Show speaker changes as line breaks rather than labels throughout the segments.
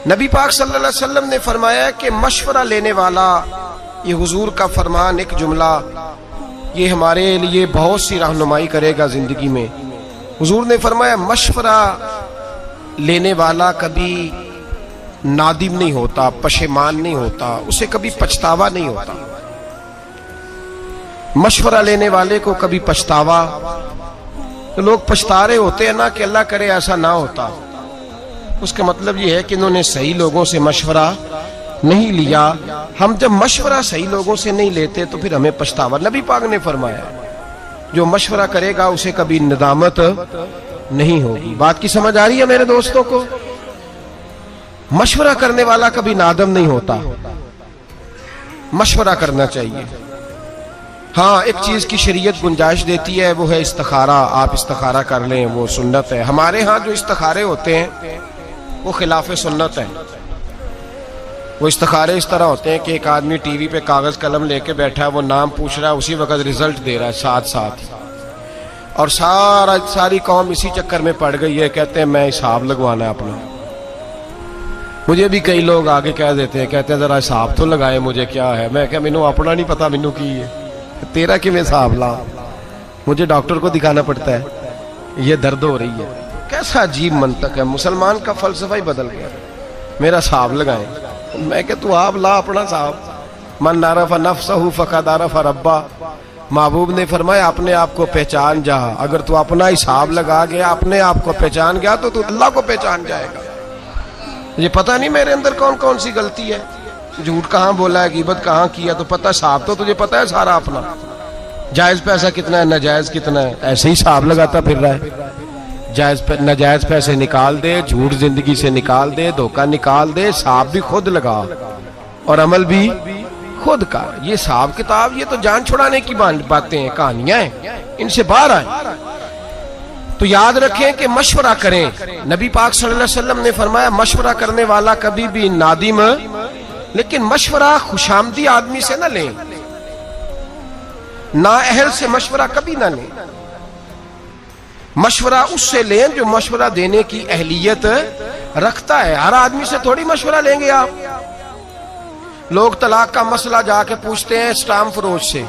نبی پاک صلی اللہ علیہ وسلم نے فرمایا کہ مشورہ لینے والا، یہ حضور کا فرمان، ایک جملہ یہ ہمارے لیے بہت سی رہنمائی کرے گا زندگی میں۔ حضور نے فرمایا مشورہ لینے والا کبھی نادم نہیں ہوتا، پشیمان نہیں ہوتا، اسے کبھی پچھتاوا نہیں ہوتا۔ مشورہ لینے والے کو کبھی پچھتاوا، لوگ پچھتا رہے ہوتے ہیں نا کہ اللہ کرے ایسا نہ ہوتا، اس کا مطلب یہ ہے کہ انہوں نے صحیح لوگوں سے مشورہ نہیں لیا۔ ہم جب مشورہ صحیح لوگوں سے نہیں لیتے تو پھر ہمیں پچھتاوا۔ نبی پاک نے فرمایا جو مشورہ کرے گا اسے کبھی ندامت نہیں ہوگی۔ بات کی سمجھ آ رہی ہے میرے دوستوں کو؟ مشورہ کرنے والا کبھی نادم نہیں ہوتا، مشورہ کرنا چاہیے۔ ہاں ایک چیز کی شریعت گنجائش دیتی ہے، وہ ہے استخارہ۔ آپ استخارہ کر لیں، وہ سنت ہے۔ ہمارے ہاں جو استخارے ہوتے ہیں وہ خلاف سنت ہے۔ وہ استخارے اس طرح ہوتے ہیں کہ ایک آدمی ٹی وی پہ کاغذ قلم لے کے بیٹھا ہے، وہ نام پوچھ رہا ہے، اسی وقت رزلٹ دے رہا ہے ساتھ ساتھ، اور ساری قوم اسی چکر میں پڑ گئی ہے، کہتے ہیں میں حساب لگوانا ہے اپنا۔ مجھے بھی کئی لوگ آگے کہہ دیتے ہیں، کہتے ہیں ذرا حساب تو لگائے، مجھے کیا ہے؟ میں کہ مینوں اپنا نہیں پتا، مینوں کی ہے، تیرا کی میں حساب لا، مجھے ڈاکٹر کو دکھانا پڑتا ہے، یہ درد ہو رہی ہے۔ کیسا عجیب منطق ہے، مسلمان کا فلسفہ ہی بدل گیا۔ میرا حساب لگائیں، میں کہ تو آپ لا اپنا حساب۔ من عرف نفسہ فقد عرف ربہ، محبوب نے فرمایا اپنے آپ کو پہچان جا۔ اگر تو اپنا حساب لگا گیا، اپنے آپ کو پہچان گیا تو اللہ کو پہچان جائے گا۔ مجھے پتہ نہیں میرے اندر کون کون سی غلطی ہے، جھوٹ کہاں بولا ہے، غیبت کہاں کیا، تو پتہ حساب تو تجھے پتہ ہے سارا اپنا، جائز پیسہ کتنا ہے، ناجائز کتنا ہے، ایسے ہی حساب لگاتا پھر رہا ہے۔ ناجائز پیسے نکال دے، جھوٹ زندگی سے نکال دے، دھوکہ نکال دے، حساب بھی خود لگا اور عمل بھی خود کر۔ یہ حساب کتاب، یہ تو جان چھڑانے کی باتیں ہیں، کہانیاں ہیں، ان سے باہر آئیں۔ تو یاد رکھیں کہ مشورہ کریں۔ نبی پاک صلی اللہ علیہ وسلم نے فرمایا مشورہ کرنے والا کبھی بھی نادم، لیکن مشورہ خوشامدی آدمی سے نہ لیں، نااہل سے مشورہ کبھی نہ لیں۔ مشورہ اس سے لیں جو مشورہ دینے کی اہلیت رکھتا ہے۔ ہر آدمی سے تھوڑی مشورہ لیں گے آپ۔ لوگ طلاق کا مسئلہ جا کے پوچھتے ہیں اسٹام فروش سے۔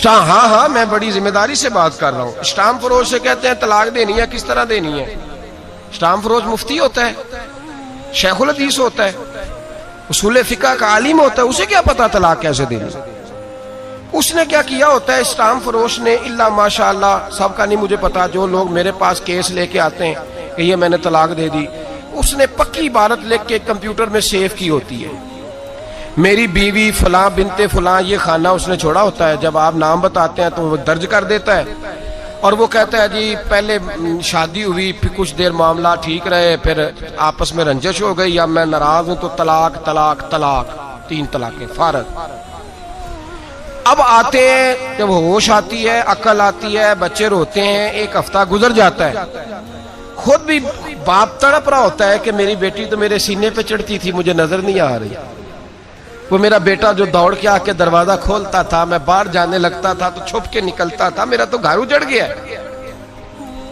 ہاں میں بڑی ذمہ داری سے بات کر رہا ہوں۔ اسٹام فروش سے کہتے ہیں طلاق دینی ہے، کس طرح دینی ہے؟ اسٹام فروش مفتی ہوتا ہے، شیخ الحدیث ہوتا ہے، اصول فقہ کا عالم ہوتا ہے، اسے کیا پتا طلاق کیسے دینی؟ اس نے کیا کیا ہوتا ہے اسٹام فروش نے؟ اللہ ماشاءاللہ سب کا نہیں مجھے پتا، جو لوگ میرے پاس کیس لے کے آتے ہیں کہ یہ میں نے طلاق دے دی، اس نے پکی عبارت لکھ کے کمپیوٹر میں سیو کی ہوتی ہے، میری بیوی فلاں بنت فلاں، یہ خانہ اس نے چھوڑا ہوتا ہے۔ جب آپ نام بتاتے ہیں تو وہ درج کر دیتا ہے، اور وہ کہتا ہے جی پہلے شادی ہوئی، پھر کچھ دیر معاملہ ٹھیک رہے، پھر آپس میں رنجش ہو گئی، اب میں ناراض ہوں تو طلاق طلاق طلاق، 3 طلاقیں فارغ۔ اب آتے ہیں، جب ہوش آتی ہے، عقل آتی ہے، بچے روتے ہیں، 1 ہفتہ گزر جاتا ہے، خود بھی باپ تڑپ رہا ہوتا ہے کہ میری بیٹی تو میرے سینے پہ چڑھتی تھی، مجھے نظر نہیں آ رہی، وہ میرا بیٹا جو دوڑ کے آ کے دروازہ کھولتا تھا، میں باہر جانے لگتا تھا تو چھپ کے نکلتا تھا، میرا تو گھر اجڑ گیا،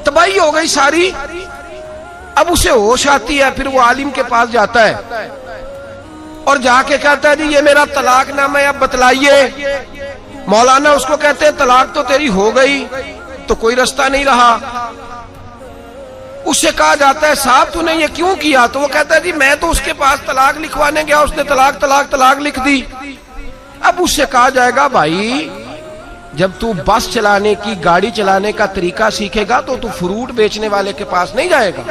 تباہی ہو گئی ساری۔ اب اسے ہوش آتی ہے، پھر وہ عالم کے پاس جاتا ہے اور جا کے کہتا ہے جی یہ میرا طلاق نامہ ہے، اب بتلائیے۔ مولانا اس کو کہتے ہیں طلاق تو تیری ہو گئی، تو کوئی رستہ نہیں رہا۔ اس سے کہا جاتا ہے صاحب تو نے یہ کیوں کیا؟ تو وہ کہتا ہے جی میں تو اس کے پاس طلاق لکھوانے گیا، اس نے طلاق طلاق طلاق لکھ دی۔ اب اس سے کہا جائے گا بھائی جب تو بس چلانے کی، گاڑی چلانے کا طریقہ سیکھے گا تو تو فروٹ بیچنے والے کے پاس نہیں جائے گا،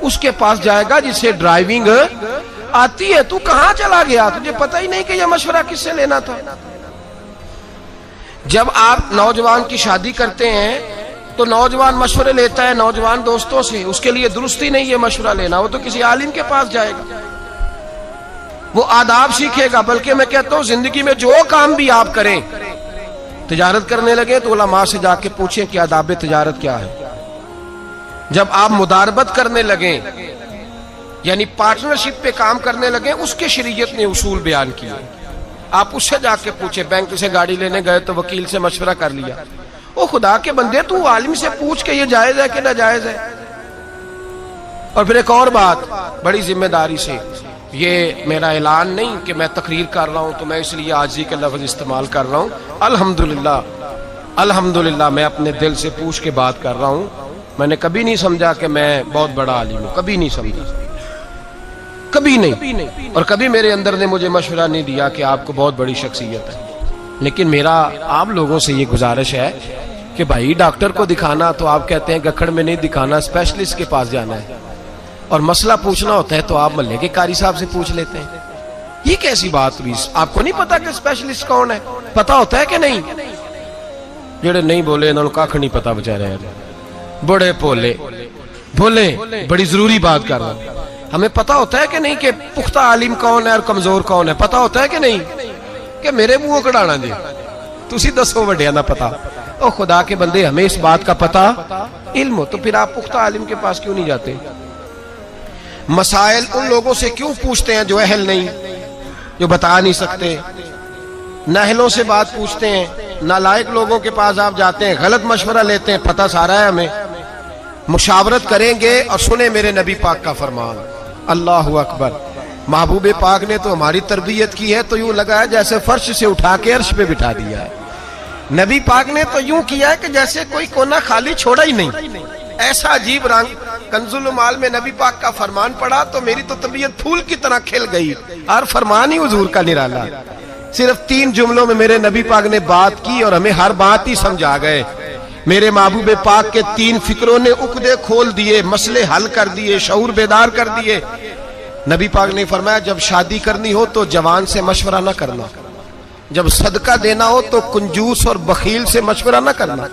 اس کے پاس جائے گا جسے ڈرائیونگ آتی ہے۔ تو کہاں چلا گیا؟ تجھے پتہ ہی نہیں کہ یہ مشورہ کس سے لینا تھا۔ جب آپ نوجوان کی شادی کرتے ہیں تو نوجوان مشورے لیتا ہے نوجوان دوستوں سے، اس کے لیے درست ہی نہیں یہ مشورہ لینا، وہ تو کسی عالم کے پاس جائے گا، وہ آداب سیکھے گا۔ بلکہ میں کہتا ہوں زندگی میں جو کام بھی آپ کریں، تجارت کرنے لگے تو علماء سے جا کے پوچھیں کہ آداب تجارت کیا ہے۔ جب آپ مداربت کرنے لگیں، یعنی پارٹنرشپ پہ کام کرنے لگیں، اس کے شریعت نے اصول بیان کیے، آپ اس سے جا کے پوچھیں۔ بینک سے گاڑی لینے گئے تو وکیل سے مشورہ کر لیا، او خدا کے بندے تو عالم سے پوچھ کہ یہ جائز ہے کہ ناجائز ہے۔ اور پھر ایک اور بات بڑی ذمہ داری سے، یہ میرا اعلان نہیں کہ میں تقریر کر رہا ہوں تو میں اس لیے عاجزی کا لفظ استعمال کر رہا ہوں، الحمدللہ میں اپنے دل سے پوچھ کے بات کر رہا ہوں. میں نے کبھی نہیں سمجھا کہ میں بہت بڑا عالم ہوں، کبھی نہیں سمجھا، کبھی نہیں، اور کبھی میرے اندر نے مجھے مشورہ نہیں دیا کہ آپ کو بہت بڑی شخصیت ہے. لیکن میرا آپ لوگوں سے یہ گزارش ہے کہ بھائی ڈاکٹر کو دکھانا تو آپ کہتے ہیں گکھڑ میں نہیں دکھانا، اسپیشلسٹ کے پاس جانا ہے، اور مسئلہ پوچھنا ہوتا ہے تو آپ محلے کے قاری صاحب سے پوچھ لیتے ہیں. یہ کیسی بات ہوئی؟ آپ کو نہیں پتا کہ اسپیشلسٹ کون ہے؟ پتا ہوتا ہے کہ نہیں؟ جڑے نہیں بولے انہوں نے کاکھ نہیں پتا بچارے، بڑے بولے بڑی ضروری بات کر رہا ہوں. ہمیں پتا ہوتا ہے کہ نہیں کہ پختہ عالم کون ہے اور کمزور کون ہے؟ پتا ہوتا ہے کہ نہیں؟ کہ میرے منہ کڑانا جی تسی دسو وڈیا نہ پتا. او خدا کے بندے، ہمیں اس بات کا پتا علم ہو تو پھر آپ پختہ عالم کے پاس کیوں نہیں جاتے؟ مسائل ان لوگوں سے کیوں پوچھتے ہیں جو اہل نہیں، جو بتا نہیں سکتے؟ نااہلوں سے بات پوچھتے ہیں، نالائق لوگوں کے پاس آپ جاتے ہیں، غلط مشورہ لیتے ہیں. پتہ سارا ہے ہمیں. مشاورت کریں گے اور سنیں میرے نبی پاک کا فرمان. اللہ اکبر. محبوب پاک نے تو ہماری تربیت کی ہے تو یوں لگا ہے جیسے فرش سے اٹھا کے عرش پہ بٹھا دیا ہے. نبی پاک نے تو یوں کیا ہے کہ جیسے کوئی کونا خالی چھوڑا ہی نہیں. ایسا عجیب رنگ. کنز المال میں نبی پاک کا فرمان پڑھا تو میری تو طبیعت پھول کی طرح کھل گئی. اور فرمان ہی حضور کا نرالا. صرف 3 جملوں میں میرے نبی پاک نے بات کی اور ہمیں ہر بات ہی سمجھا گئے. میرے محبوب پاک کے 3 فکروں نے عقدے کھول دیے، مسئلے حل کر دیے، شعور بیدار کر دیے. نبی پاک نے فرمایا جب شادی کرنی ہو تو جوان سے مشورہ نہ کرنا، جب صدقہ دینا ہو تو کنجوس اور بخیل سے مشورہ نہ کرنا،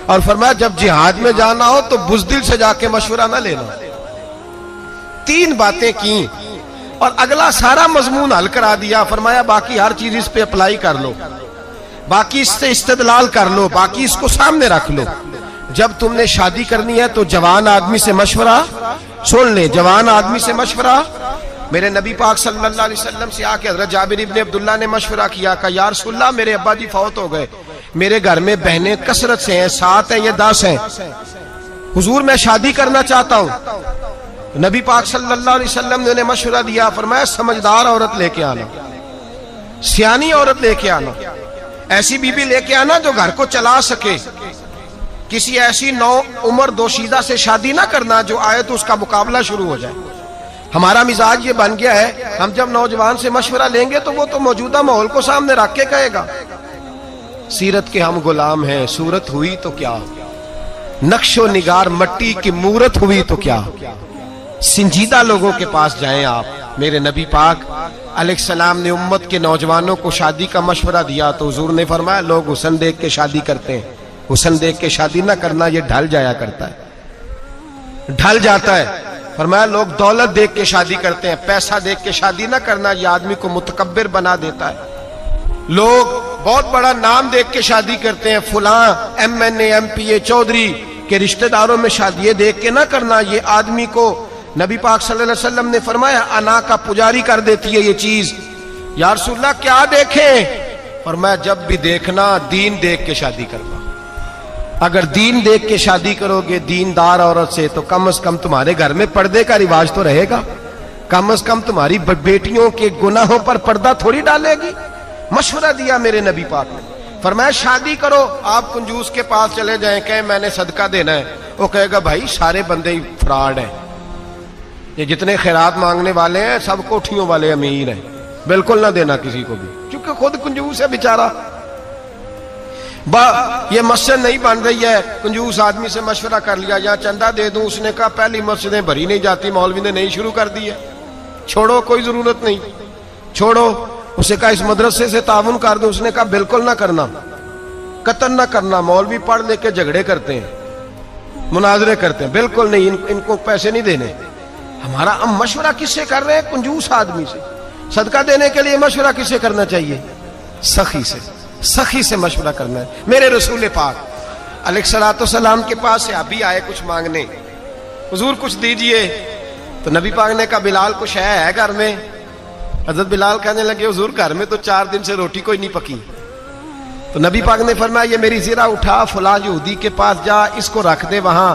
اور فرمایا جب جہاد میں جانا ہو تو بزدل سے جا کے مشورہ نہ لینا. 3 باتیں کی اور اگلا سارا مضمون حل کرا دیا. فرمایا باقی ہر چیز اس پہ اپلائی کر لو، باقی اس سے استدلال کر لو، باقی اس کو سامنے رکھ لو. جب تم نے شادی کرنی ہے تو جوان آدمی سے مشورہ سن لے، جوان آدمی سے مشورہ. میرے نبی پاک صلی اللہ علیہ وسلم سے آ کے حضرت جابر ابن عبداللہ نے مشورہ کیا کہ یا رسول اللہ میرے ابا جی فوت ہو گئے، میرے گھر میں بہنیں کثرت سے ہیں، 7 ہیں یا 10 ہیں، حضور میں شادی کرنا چاہتا ہوں. نبی پاک صلی اللہ علیہ وسلم نے انہیں مشورہ دیا. فرمایا سمجھدار عورت لے کے آنا، سیانی عورت لے کے آنا، ایسی بیوی لے کے آنا جو گھر کو چلا سکے. کسی ایسی نو عمر دوشیزہ سے شادی نہ کرنا جو آئے تو اس کا مقابلہ شروع ہو جائے. ہمارا مزاج یہ بن گیا ہے، ہم جب نوجوان سے مشورہ لیں گے تو وہ تو موجودہ ماحول کو سامنے رکھ کے کہے گا سیرت کے ہم غلام ہیں، صورت ہوئی تو کیا، نقش و نگار مٹی کی مورت ہوئی تو کیا. سنجیدہ لوگوں کے پاس جائیں آپ. میرے نبی پاک علیہ السلام نے امت کے نوجوانوں کو شادی کا مشورہ دیا تو حضور نے فرمایا لوگ حسن دیکھ کے شادی کرتے ہیں، حسن دیکھ کے شادی نہ کرنا، یہ ڈھل جایا کرتا ہے، ڈھل جاتا ہے. فرمایا لوگ دولت دیکھ کے شادی کرتے ہیں، پیسہ دیکھ کے شادی نہ کرنا، یہ آدمی کو متکبر بنا دیتا ہے. لوگ بہت بڑا نام دیکھ کے شادی کرتے ہیں، فلاں MNA MPA چودھری کے رشتہ داروں میں شادی، یہ دیکھ کے نہ کرنا، یہ آدمی کو نبی پاک صلی اللہ علیہ وسلم نے فرمایا انا کا پجاری کر دیتی ہے یہ چیز. یا رسول اللہ کیا دیکھیں؟ فرمایا جب بھی دیکھنا دین دیکھ کے شادی کرنا. اگر دین دیکھ کے شادی کرو گے دیندار عورت سے تو کم از کم تمہارے گھر میں پردے کا رواج تو رہے گا، کم از کم تمہاری بیٹیوں کے گناہوں پر پردہ تھوڑی ڈالے گی. مشورہ دیا میرے نبی پاک نے. فرمایا شادی کرو. آپ کنجوس کے پاس چلے جائیں کہیں میں نے صدقہ دینا ہے، وہ کہے گا بھائی سارے بندے ہی فراڈ ہیں، یہ جتنے خیرات مانگنے والے ہیں سب کوٹھیوں والے امیر ہیں، بالکل نہ دینا کسی کو بھی، کیونکہ خود کنجوس ہے بیچارہ. یہ مسجد نہیں بن رہی ہے، کنجوس آدمی سے مشورہ کر لیا یا چندہ دے دوں، اس نے کہا پہلی مسجدیں بھری نہیں جاتی، مولوی نے نہیں شروع کر دی ہے، چھوڑو کوئی ضرورت نہیں، چھوڑو. اسے کہا اس مدرسے سے تعاون کر دوں، اس نے کہا بالکل نہ کرنا، قطن نہ کرنا، مولوی پڑھ لے کے جھگڑے کرتے ہیں، مناظرے کرتے ہیں، بالکل نہیں، ان کو پیسے نہیں دینے. ہمارا ہم مشورہ کس سے کر رہے ہیں؟ کنجوس آدمی سے. صدقہ دینے کے لیے مشورہ کس سے کرنا چاہیے؟ سخی سے، سخی سے مشورہ کرنا ہے. میرے رسول پاک علیہ الصلوۃ والسلام کے پاس صحابی آئے کچھ مانگنے، حضور کچھ دیجئے. تو نبی پاک نے کہا بلال کچھ ہے گھر میں؟ حضرت بلال کہنے لگے حضور گھر میں تو 4 دن سے روٹی کوئی نہیں پکی. تو نبی پاک نے فرمایا یہ میری زرہ اٹھا فلاں یہودی کے پاس جا، اس کو رکھ دے وہاں،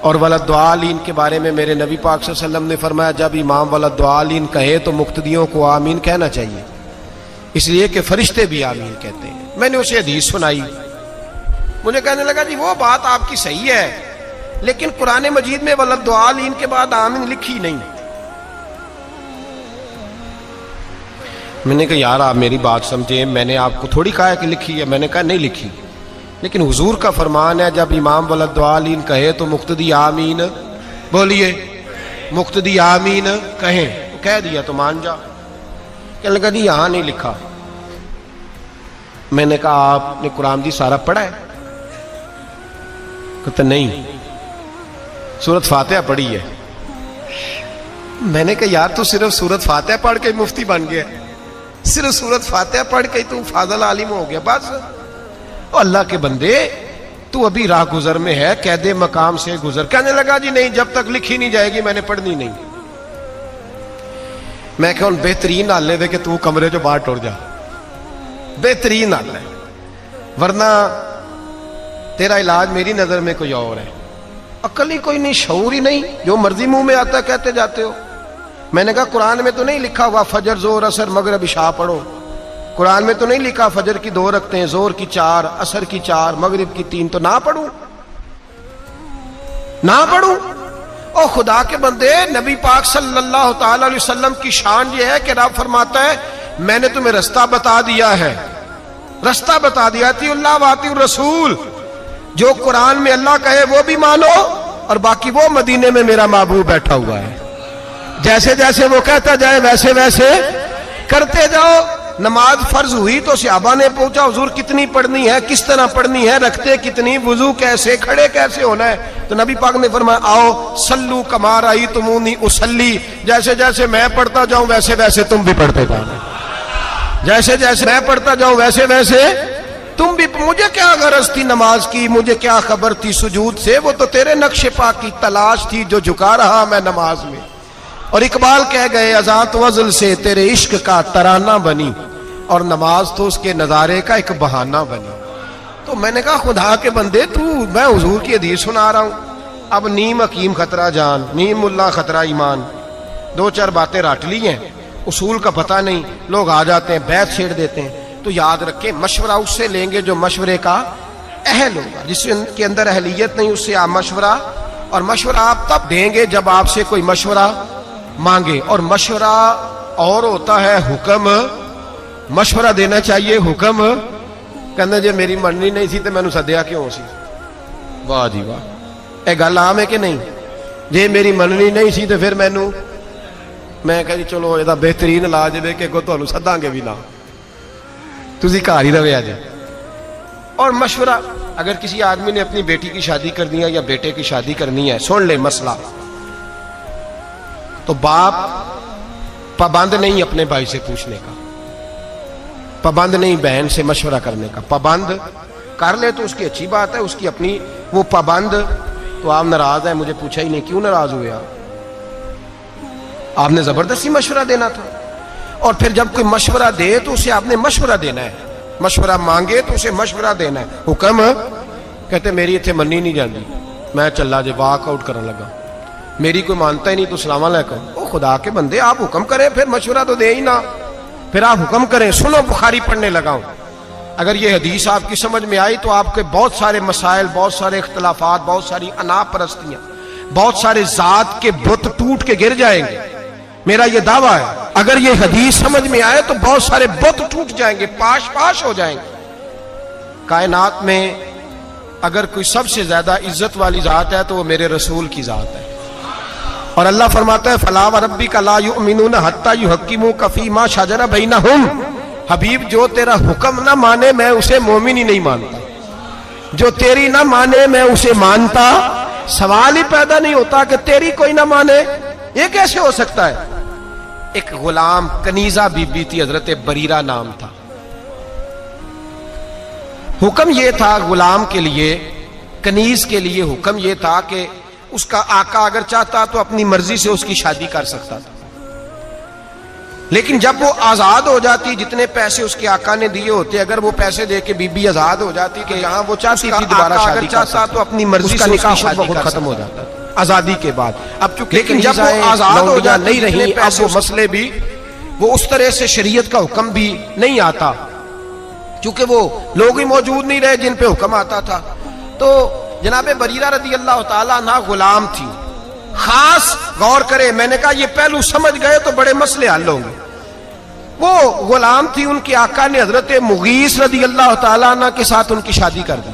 اور ولدالین کے بارے میں میرے نبی پاک صلی اللہ علیہ وسلم نے فرمایا جب امام ولدالین کہے تو مقتدیوں کو آمین کہنا چاہیے، اس لیے کہ فرشتے بھی آمین کہتے ہیں۔ میں نے اسے حدیث سنائی، مجھے کہنے لگا جی وہ بات آپ کی صحیح ہے، لیکن قرآن مجید میں ولدالین کے بعد آمین لکھی نہیں۔ میں نے کہا یار آپ میری بات سمجھیں، میں نے آپ کو تھوڑی کہا ہے کہ لکھی ہے، میں نے کہا نہیں لکھی، لیکن حضور کا فرمان ہے جب امام ولدالین کہے تو مقتدی آمین، بولیے مقتدی آمین کہیں، کہہ دیا تو مان جا۔ کہنے لگا جی یہاں نہیں لکھا۔ میں نے کہا آپ نے قرآن دی سارا پڑھا ہے؟ کہتا نہیں، سورت فاتحہ پڑھی ہے۔ میں نے کہا یار تو صرف سورت فاتحہ پڑھ کے مفتی بن گیا، صرف سورت فاتحہ پڑھ کے تو فاضل عالم ہو گیا بس۔ اللہ کے بندے تو ابھی راہ گزر میں ہے، قید مقام سے گزر۔ کہنے لگا جی نہیں، جب تک لکھی نہیں جائے گی میں نے پڑھنی نہیں۔ میں کہ بہترین حال دے کہ تو کمرے جو باہر ٹر جا، بہترین حال ہے، ورنہ تیرا علاج میری نظر میں کوئی اور ہے۔ عقل ہی کوئی نہیں، شعور ہی نہیں، جو مرضی منہ میں آتا کہتے جاتے ہو۔ میں نے کہا قرآن میں تو نہیں لکھا ہوا فجر زور اثر مغرب عشاء پڑھو، قرآن میں تو نہیں لکھا فجر کی 2 رکعتیں، زور کی 4، عصر کی 4، مغرب کی 3، تو نہ پڑھوں نہ پڑھوں؟ او خدا کے بندے، نبی پاک صلی اللہ تعالی علیہ وسلم کی شان یہ ہے کہ رب فرماتا ہے میں نے تمہیں رستہ بتا دیا ہے، رستہ بتا دیا، اطیعوا اللہ واطیعوا الرسول، جو قرآن میں اللہ کہے وہ بھی مانو، اور باقی وہ مدینے میں میرا محبوب بیٹھا ہوا ہے، جیسے جیسے وہ کہتا جائے ویسے ویسے کرتے جاؤ۔ نماز فرض ہوئی تو صحابہ نے پوچھا حضور کتنی پڑھنی ہے، کس طرح پڑھنی ہے، رکھتے کتنی، وضو کیسے، کھڑے کیسے ہونا ہے؟ تو نبی پاک نے فرمایا آؤ صلو کما رأیتمونی اصلی، جیسے جیسے میں پڑھتا جاؤں ویسے ویسے تم بھی پڑھتے جاؤ، جیسے جیسے میں پڑھتا جاؤں ویسے ویسے تم بھی۔ مجھے کیا غرض تھی نماز کی، مجھے کیا خبر تھی سجود سے، وہ تو تیرے نقش پا کی تلاش تھی جو جھکا رہا میں نماز میں۔ اور اقبال کہہ گئے اذان وزل سے تیرے عشق کا ترانہ بنی، اور نماز تو اس کے نظارے کا ایک بہانہ بنی۔ تو میں نے کہا خدا کے بندے تو، میں حضور کی حدیث سنا رہا ہوں، اب نیم حکیم خطرہ جان، نیم ملا خطرہ ایمان، 2-4 باتیں رٹ لی ہیں، اصول کا پتہ نہیں، لوگ آ جاتے ہیں بیعت چھیڑ دیتے ہیں۔ تو یاد رکھیں مشورہ اس سے لیں گے جو مشورے کا اہل ہوگا، جس کے اندر اہلیت نہیں اس سے آپ مشورہ، اور مشورہ آپ تب دیں گے جب آپ سے کوئی مشورہ مانگے، اور مشورہ اور ہوتا ہے حکم۔ مشورہ دینا چاہیے، حکم کہنا جی میری مننی نہیں سی تو میں نے سدیا کیوں سی؟ واہ جی واہ، اے گل عام ہے کہ نہیں؟ جی میری مننی نہیں سی تو پھر میں کہا جی چلو یہ بہترین علاج ہے کہ اگوں تمہیں سداں گے بھی نہ، تسی گھر ہی رہے جی۔ اور مشورہ اگر کسی آدمی نے اپنی بیٹی کی شادی کرنی ہے یا بیٹے کی شادی کرنی ہے، سن لے مسئلہ، تو باپ پابند نہیں اپنے بھائی سے پوچھنے کا، پابند نہیں بہن سے مشورہ کرنے کا، پابند کر لے تو اس کی اچھی بات ہے، اس کی اپنی، وہ پابند تو آپ ناراض ہیں، مجھے پوچھا ہی نہیں، کیوں ناراض ہوئے آپ نے زبردستی مشورہ دینا تھا۔ اور پھر جب کوئی مشورہ دے تو اسے آپ نے مشورہ دینا ہے، مشورہ مانگے تو اسے مشورہ دینا ہے۔ حکم کہتے میری اتنے منی نہیں جاندی، میں چلا جے واک آؤٹ کرنے لگا، میری کوئی مانتا ہی نہیں تو السلام علیکم۔ او خدا کے بندے آپ حکم کریں، پھر مشورہ تو دے ہی نہ، پھر آپ حکم کریں۔ سنو بخاری پڑھنے لگا ہوں، اگر یہ حدیث آپ کی سمجھ میں آئی تو آپ کے بہت سارے مسائل، بہت سارے اختلافات، بہت ساری انا پرستیاں، بہت سارے ذات کے بت ٹوٹ کے گر جائیں گے، میرا یہ دعویٰ ہے۔ اگر یہ حدیث سمجھ میں آئے تو بہت سارے بت ٹوٹ جائیں گے، پاش پاش ہو جائیں گے۔ کائنات میں اگر کوئی سب سے زیادہ عزت والی ذات ہے تو وہ میرے رسول کی ذات ہے، اور اللہ فرماتا ہے فلا وربک لا یؤمنون حتی یحکموک فیما شجر بینہم، حبیب جو تیرا حکم نہ مانے میں اسے مومن ہی نہیں مانتا، جو تیری نہ مانے میں اسے مانتا۔ سوال ہی پیدا نہیں ہوتا کہ تیری کوئی نہ مانے، یہ کیسے ہو سکتا ہے؟ ایک غلام کنیزہ بی بی تھی، حضرت بریرہ نام تھا، حکم یہ تھا غلام کے لیے، کنیز کے لیے حکم یہ تھا کہ اس کا آقا اگر چاہتا تو اپنی مرضی سے اس کی شادی کر سکتا تھا، لیکن جب وہ آزاد ہو جاتی، جتنے پیسے اس کے آقا نے دیے ہوتے، اگر وہ پیسے دے کے بی بی آزاد ہو جاتی کہ یہاں وہ چاہتی تھی دوبارہ شادی چاہتا تو اپنی مرضی سے نکاح خود ختم ہو جاتا آزادی کے بعد۔ اب چونکہ لیکن جب وہ آزاد ہو جاتی نہیں رہی، اب وہ مسئلے بھی وہ اس طرح سے شریعت کا حکم بھی نہیں آتا، چونکہ وہ لوگ ہی موجود نہیں رہے جن پہ حکم آتا تھا۔ تو جناب بریرہ رضی اللہ تعالیٰ عنہ غلام تھی، خاص غور کرے، میں نے کہا یہ پہلو سمجھ گئے تو بڑے مسئلے حل ہوں گے۔ وہ غلام تھی، ان کے آقا نے حضرت مغیث رضی اللہ تعالیٰ عنہ کے ساتھ ان کی شادی کر دی،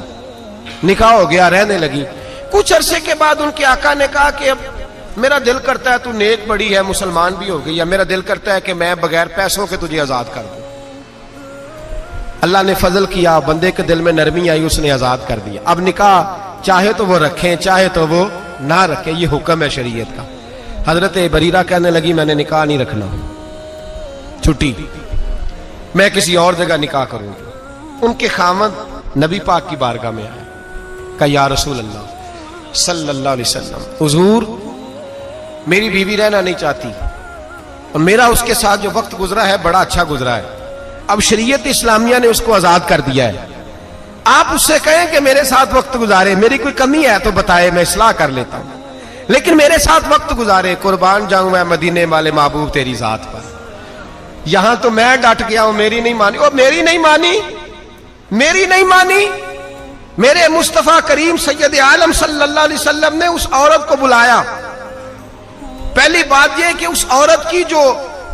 نکاح ہو گیا، رہنے لگی۔ کچھ عرصے کے بعد ان کے آقا نے کہا کہ اب میرا دل کرتا ہے تو نیک بڑی ہے، مسلمان بھی ہو گئی، یا میرا دل کرتا ہے کہ میں بغیر پیسوں کے تجھے آزاد کر دوں۔ اللہ نے فضل کیا، بندے کے دل میں نرمی آئی، اس نے آزاد کر دیا۔ اب نکاح چاہے تو وہ رکھیں چاہے تو وہ نہ رکھیں، یہ حکم ہے شریعت کا۔ حضرت بریرہ کہنے لگی میں نے نکاح نہیں رکھنا، چھٹی، میں کسی اور جگہ نکاح کروں گی۔ ان کے خاوند نبی پاک کی بارگاہ میں آئے، کہا یا رسول اللہ صلی اللہ علیہ وسلم، حضور میری بیوی رہنا نہیں چاہتی اور میرا اس کے ساتھ جو وقت گزرا ہے بڑا اچھا گزرا ہے، اب شریعت اسلامیہ نے اس کو آزاد کر دیا ہے، آپ اس سے کہیں کہ میرے ساتھ وقت گزارے، میری کوئی کمی ہے تو بتائے، میں اصلاح کر لیتا ہوں، لیکن میرے ساتھ وقت گزارے، قربان جاؤں میں مدینے والے محبوب تیری ذات پر۔ یہاں تو میں ڈٹ گیا ہوں، میری نہیں مانی، اور میری نہیں مانی، میری نہیں مانی۔ میرے مصطفیٰ کریم سید عالم صلی اللہ علیہ وسلم نے اس عورت کو بلایا۔ پہلی بات یہ کہ اس عورت کی جو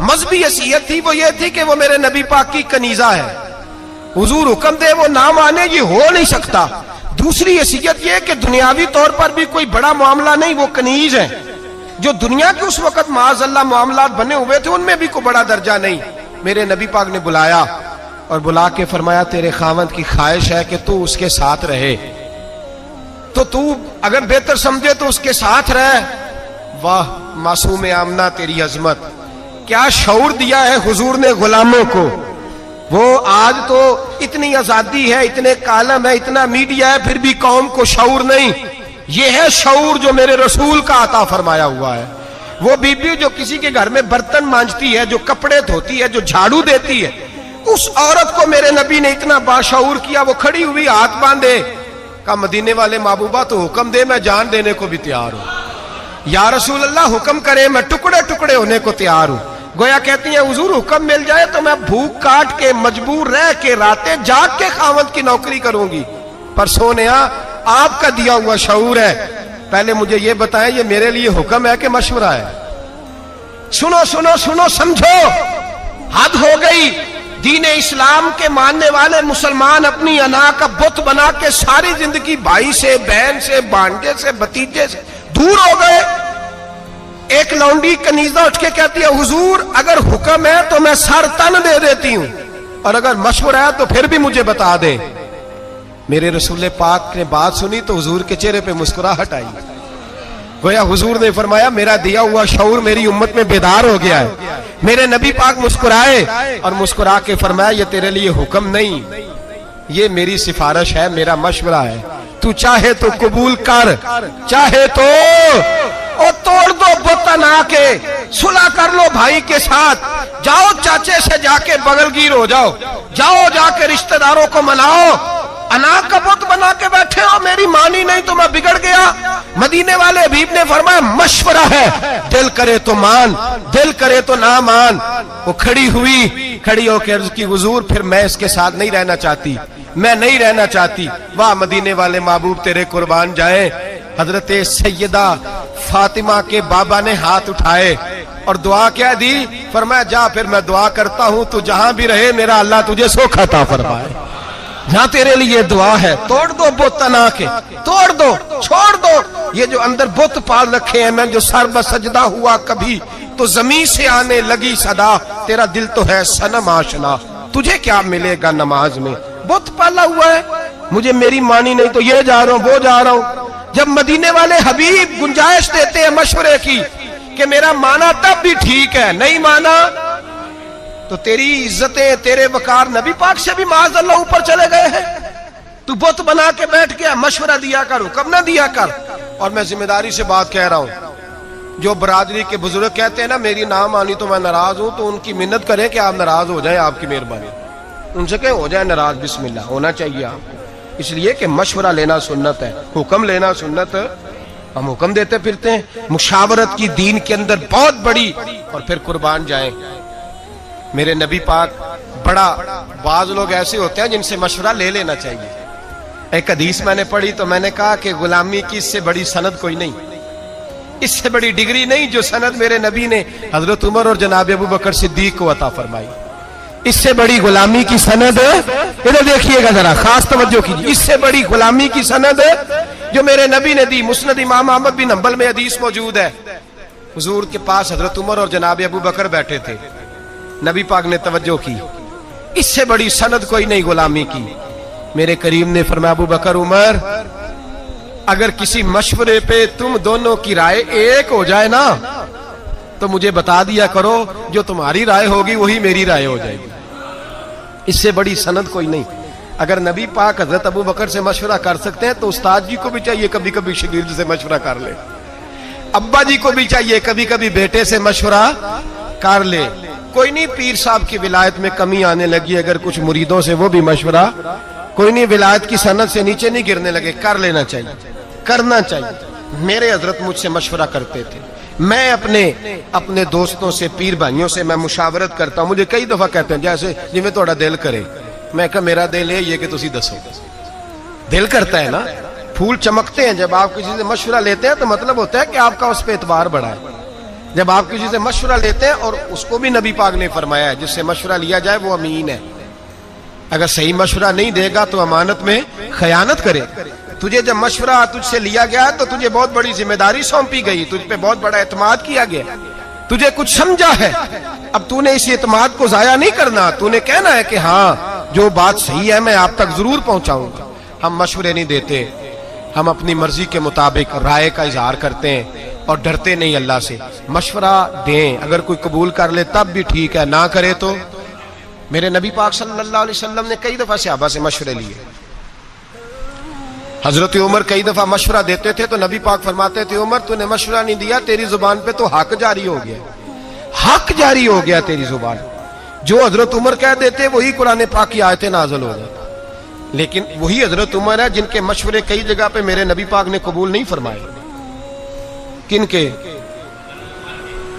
مذہبی حیثیت تھی وہ یہ تھی کہ وہ میرے نبی پاک کی کنیزہ ہے، حضور حکم دے وہ نہ مانے، یہ ہو نہیں سکتا۔ دوسری حیثیت یہ کہ دنیاوی طور پر بھی کوئی بڑا معاملہ نہیں، وہ کنیز ہے، جو دنیا کے اس وقت معاذ اللہ معاملات بنے ہوئے تھے ان میں بھی کوئی بڑا درجہ نہیں۔ میرے نبی پاک نے بلایا اور بلا کے فرمایا تیرے خاوند کی خواہش ہے کہ تو اس کے ساتھ رہے، تو تو اگر بہتر سمجھے تو اس کے ساتھ رہ۔ واہ معصوم آمنہ تیری عظمت، کیا شعور دیا ہے حضور نے غلاموں کو۔ وہ آج تو اتنی آزادی ہے، اتنے کالم ہے، اتنا میڈیا ہے، پھر بھی قوم کو شعور نہیں۔ یہ ہے شعور جو میرے رسول کا عطا فرمایا ہوا ہے۔ وہ بی بی جو کسی کے گھر میں برتن مانجتی ہے، جو کپڑے دھوتی ہے، جو جھاڑو دیتی ہے، اس عورت کو میرے نبی نے اتنا باشعور کیا، وہ کھڑی ہوئی ہاتھ باندھے، کہا مدینے والے محبوبہ تو حکم دے، میں جان دینے کو بھی تیار ہوں۔ یا رسول اللہ حکم کرے، میں ٹکڑے ٹکڑے ہونے کو تیار ہوں۔ گویا کہتی ہیں حضور حکم مل جائے تو میں بھوک کاٹ کے مجبور رہ کے راتیں جاگ کے خاوند کی نوکری کروں گی، پر سونیا آپ کا دیا ہوا شعور ہے، پہلے مجھے یہ بتائیں یہ میرے لیے حکم ہے کہ مشورہ ہے؟ سنو سنو سنو، سمجھو، حد ہو گئی۔ دین اسلام کے ماننے والے مسلمان اپنی انا کا بت بنا کے ساری زندگی بھائی سے، بہن سے، بھانجے سے، بھتیجے سے دور ہو گئے۔ ایک لونڈی کنیزہ اٹھ کے کہتی ہے حضور اگر حکم ہے تو میں سر تن دے دیتی ہوں، اور اگر مشورہ ہے تو پھر بھی مجھے بتا دے۔ میرے رسول پاک نے بات سنی تو حضور کے چہرے پہ مسکراہٹ آئی، گویا حضور نے فرمایا میرا دیا ہوا شعور میری امت میں بیدار ہو گیا ہے۔ میرے نبی پاک مسکرائے اور مسکرا کے فرمایا یہ تیرے لیے حکم نہیں، یہ میری سفارش ہے، میرا مشورہ ہے، تو چاہے تو قبول کر، چاہے تو اور توڑ دو بتن آ کے صلح کر لو بھائی کے ساتھ، جاؤ چاچے سے جا کے بغل گیر ہو جاؤ، جاؤ جا کے رشتہ داروں کو مناؤ، انا کا بت بنا کے بیٹھے ہو، میری مانی نہیں تو میں بگڑ گیا۔ مدینے والے حبیب نے فرمایا مشورہ ہے، دل کرے تو مان، دل کرے تو نہ مان۔ وہ کھڑی ہوئی، کھڑی ہو کے عرض کی حضور پھر میں اس کے ساتھ نہیں رہنا چاہتی، میں نہیں رہنا چاہتی۔ واہ مدینے والے محبوب تیرے قربان جائیں۔ حضرت سیدہ فاطمہ کے بابا نے ہاتھ اٹھائے اور دعا کیا دی، فرمایا جا پھر میں دعا کرتا ہوں تو جہاں بھی رہے میرا اللہ تجھے سکھ عطا فرمائے، جہاں تیرے لیے دعا ہے۔ توڑ دو بت انا کے، توڑ دو، چھوڑ دو یہ جو اندر بت پال رکھے ہیں، میں جو سر بسجدہ ہوا کبھی تو زمین سے آنے لگی صدا، تیرا دل تو ہے صنم آشنا، تجھے کیا ملے گا نماز میں؟ بت پالا ہوا ہے، مجھے میری مانی نہیں تو یہ جا رہا ہوں وہ جا رہا ہوں۔ جب مدینے والے حبیب گنجائش دیتے ہیں مشورے کی کہ میرا مانا تب بھی ٹھیک ہے، نہیں مانا تو تیری عزتیں، تیرے وقار نبی پاک سے بھی معاذ اللہ اوپر چلے گئے ہیں۔ تو بت بنا کے بیٹھ گیا، مشورہ دیا کر، حکم نہ دیا کر۔ اور میں ذمہ داری سے بات کہہ رہا ہوں، جو برادری کے بزرگ کہتے ہیں نا میری نہ مانی تو میں ناراض ہوں، تو ان کی منت کریں کہ آپ ناراض ہو جائیں، آپ کی مہربانی، ان سے کہیں ہو جائے ناراض، بسم اللہ ہونا چاہیے آپ کو، اس لیے کہ مشورہ لینا سنت ہے، حکم لینا سنت ہے، ہم حکم دیتے پھرتے ہیں، مشاورت کی دین کے اندر بہت بڑی، اور پھر قربان جائیں میرے نبی پاک بڑا، بعض لوگ ایسے ہوتے ہیں جن سے مشورہ لے لینا چاہیے۔ ایک حدیث میں نے پڑھی تو میں نے کہا کہ غلامی کی اس سے بڑی سند کوئی نہیں، اس سے بڑی ڈگری نہیں جو سند میرے نبی نے حضرت عمر اور جناب ابو بکر صدیق کو عطا فرمائی، اس سے بڑی غلامی کی سند، ادھر دیکھیے گا ذرا خاص توجہ کیجیے، اس سے بڑی غلامی کی سند جو میرے نبی نے دی، مسند امام احمد بن حنبل میں حدیث موجود ہے، حضور کے پاس حضرت عمر اور جناب ابو بکر بیٹھے تھے، نبی پاک نے توجہ کی، اس سے بڑی سند کوئی نہیں غلامی کی، میرے کریم نے فرمایا ابو بکر عمر اگر کسی مشورے پہ تم دونوں کی رائے ایک ہو جائے نا تو مجھے بتا دیا کرو، جو تمہاری رائے ہوگی وہی میری رائے ہو جائے گی، اس سے بڑی سند کوئی نہیں۔ اگر نبی پاک حضرت ابو بکر سے مشورہ کر سکتے ہیں تو استاد جی کو بھی چاہیے کبھی کبھی شاگرد سے مشورہ کر لے، ابا جی کو بھی چاہیے کبھی کبھی بیٹے سے مشورہ کر لے، کوئی نہیں پیر صاحب کی ولایت میں کمی آنے لگی، اگر کچھ مریدوں سے وہ بھی مشورہ، کوئی نہیں ولایت کی سند سے نیچے نہیں گرنے لگے، کر لینا چاہیے، کرنا چاہیے۔ میرے حضرت مجھ سے مشورہ کرتے تھے، میں اپنے دوستوں سے پیر بھائیوں سے میں مشاورت کرتا ہوں، مجھے کئی دفعہ کہتے ہیں جیسے جی میں تھوڑا دل کرے، میں کہا میرا دل ہے یہ کہ تسی دسو، دل کرتا ہے نا، پھول چمکتے ہیں جب آپ کسی سے مشورہ لیتے ہیں تو مطلب ہوتا ہے کہ آپ کا اس پہ اعتبار بڑھا ہے، جب آپ کسی سے مشورہ لیتے ہیں، اور اس کو بھی نبی پاک نے فرمایا ہے جس سے مشورہ لیا جائے وہ امین ہے، اگر صحیح مشورہ نہیں دے گا تو امانت میں خیانت کرے، تجھے جب مشورہ تجھ سے لیا گیا تو تجھے بہت بڑی ذمہ داری سونپی گئی، تجھ پہ بہت بڑا اعتماد کیا گیا، تجھے کچھ سمجھا ہے، اب تو نے اس اعتماد کو ضائع نہیں کرنا، تو نے کہنا ہے کہ ہاں جو بات صحیح ہے میں آپ تک ضرور پہنچاؤں گا۔ ہم مشورے نہیں دیتے، ہم اپنی مرضی کے مطابق رائے کا اظہار کرتے ہیں اور ڈرتے نہیں اللہ سے، مشورہ دیں، اگر کوئی قبول کر لے تب بھی ٹھیک ہے، نہ کرے تو۔ میرے نبی پاک صلی اللہ علیہ وسلم نے کئی دفعہ صحابہ سے مشورے لیے، حضرت عمر کئی دفعہ مشورہ دیتے تھے تو نبی پاک فرماتے تھے عمر تو نے مشورہ نہیں دیا، تیری زبان پہ تو حق جاری ہو گیا، حق جاری ہو گیا تیری زبان، جو حضرت عمر کہہ دیتے وہی قرآن پاک کی آیتیں نازل ہو جاتی، لیکن وہی حضرت عمر ہے جن کے مشورے کئی جگہ پہ میرے نبی پاک نے قبول نہیں فرمائے۔ کن کے؟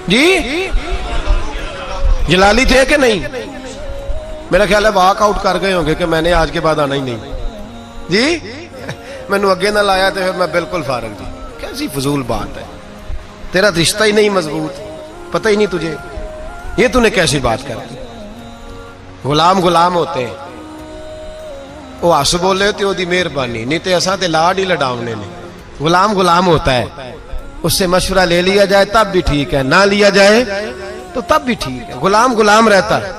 جی جلالی تھے کہ نہیں؟ میرا خیال ہے واک آؤٹ کر گئے ہوں گے کہ میں نے آج کے بعد آنا ہی نہیں، جی میں نے اگے نہ لایا تو پھر میں بالکل فارغ جی، کیسی فضول بات ہے، تیرا رشتہ ہی نہیں مضبوط، پتہ ہی نہیں تجھے، یہ تو نے کیسی بات کر دی۔ غلام ہوتے ہیں، وہ ہس بولے تے وہ دی مہربانی، نہیں تے اساں تے لاڈ ہی لڈاونے نے، غلام ہوتا ہے، اس سے مشورہ لے لیا جائے تب بھی ٹھیک ہے، نہ لیا جائے تو تب بھی ٹھیک ہے، غلام رہتا ہے۔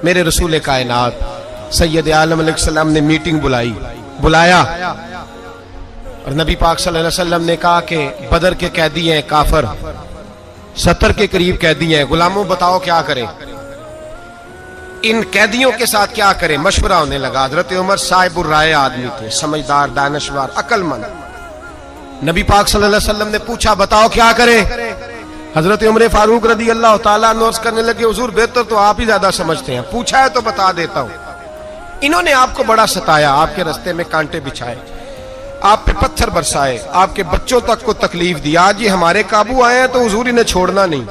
میرے رسول کائنات سید عالم علیہ السلام نے میٹنگ بلایا اور نبی پاک صلی اللہ علیہ وسلم نے کہا کہ بدر کے قیدی ہیں کافر، 70 کے قریب قیدی ہیں، غلاموں بتاؤ کیا کریں، ان قیدیوں کے ساتھ کیا کریں؟ مشورہ ہونے لگا۔ حضرت عمر صاحب الرائے آدمی تھے، سمجھدار، دانشور، عقل مند۔ نبی پاک صلی اللہ علیہ وسلم نے پوچھا بتاؤ کیا کریں؟ حضرت عمر فاروق رضی اللہ تعالیٰ عنہ عرض کرنے لگے حضور بہتر تو آپ ہی زیادہ سمجھتے ہیں، پوچھا ہے تو بتا دیتا ہوں۔ انہوں نے آپ کو بڑا ستایا، آپ کے رستے میں کانٹے بچھائے، آپ پہ پتھر برسائے، آپ کے بچوں تک کو تکلیف دی، آج یہ ہمارے قابو آئے ہیں تو حضور انہیں چھوڑنا نہیں۔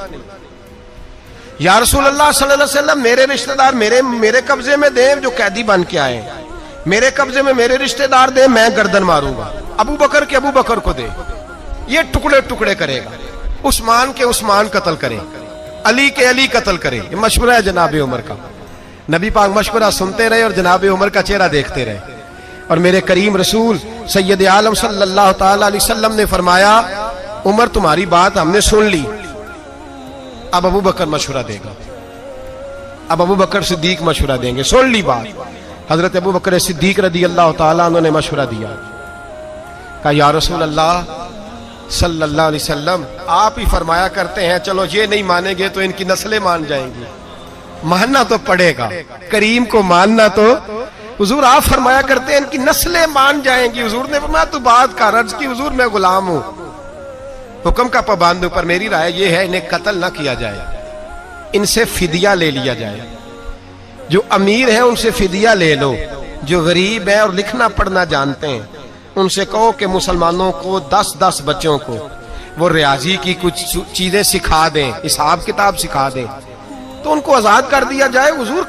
یا رسول اللہ صلی اللہ علیہ وسلم میرے رشتہ دار میرے قبضے میں دیں، جو قیدی بن کے آئے ہیں میرے قبضے میں میرے رشتہ دار دیں، میں گردن ماروں گا۔ ابو بکر کے ابو بکر کو دے، یہ ٹکڑے ٹکڑے کرے گا، عثمان کے عثمان قتل کرے، علی کے علی قتل کرے۔ یہ مشورہ ہے جناب عمر کا۔ نبی پاک مشورہ سنتے رہے اور جناب عمر کا چہرہ دیکھتے رہے، اور میرے کریم رسول سید عالم صلی اللہ تعالی علیہ وسلم نے فرمایا عمر تمہاری بات ہم نے سن لی، اب ابو بکر مشورہ دے گا، اب ابو بکر صدیق مشورہ دیں گے، سن لی بات۔ حضرت ابو بکر صدیق رضی اللہ تعالیٰ عنہ نے مشورہ دیا، کہا یا رسول اللہ صلی اللہ علیہ وسلم آپ ہی فرمایا کرتے ہیں چلو یہ نہیں مانیں گے تو ان کی نسلیں مان جائیں گی، ماننا تو پڑے گا، کریم کو ماننا تو، حضور آپ فرمایا کرتے ہیں ان کی نسلیں مان جائیں گی۔ حضور نے فرمایا تو بات کا عرض کی حضور میں غلام ہوں، حکم کا پابند ہوں، پر میری رائے یہ ہے انہیں قتل نہ کیا جائے، ان سے فدیہ لے لیا جائے۔ جو امیر ہیں ان سے فدیہ لے لو، جو غریب ہیں اور لکھنا پڑھنا جانتے ہیں ان سے کہو کہ مسلمانوں کو 10 بچوں کو وہ ریاضی کی کچھ چیزیں سکھا دیں، حساب کتاب سکھا دیں، تو ان کو آزاد کر دیا جائے۔ حضور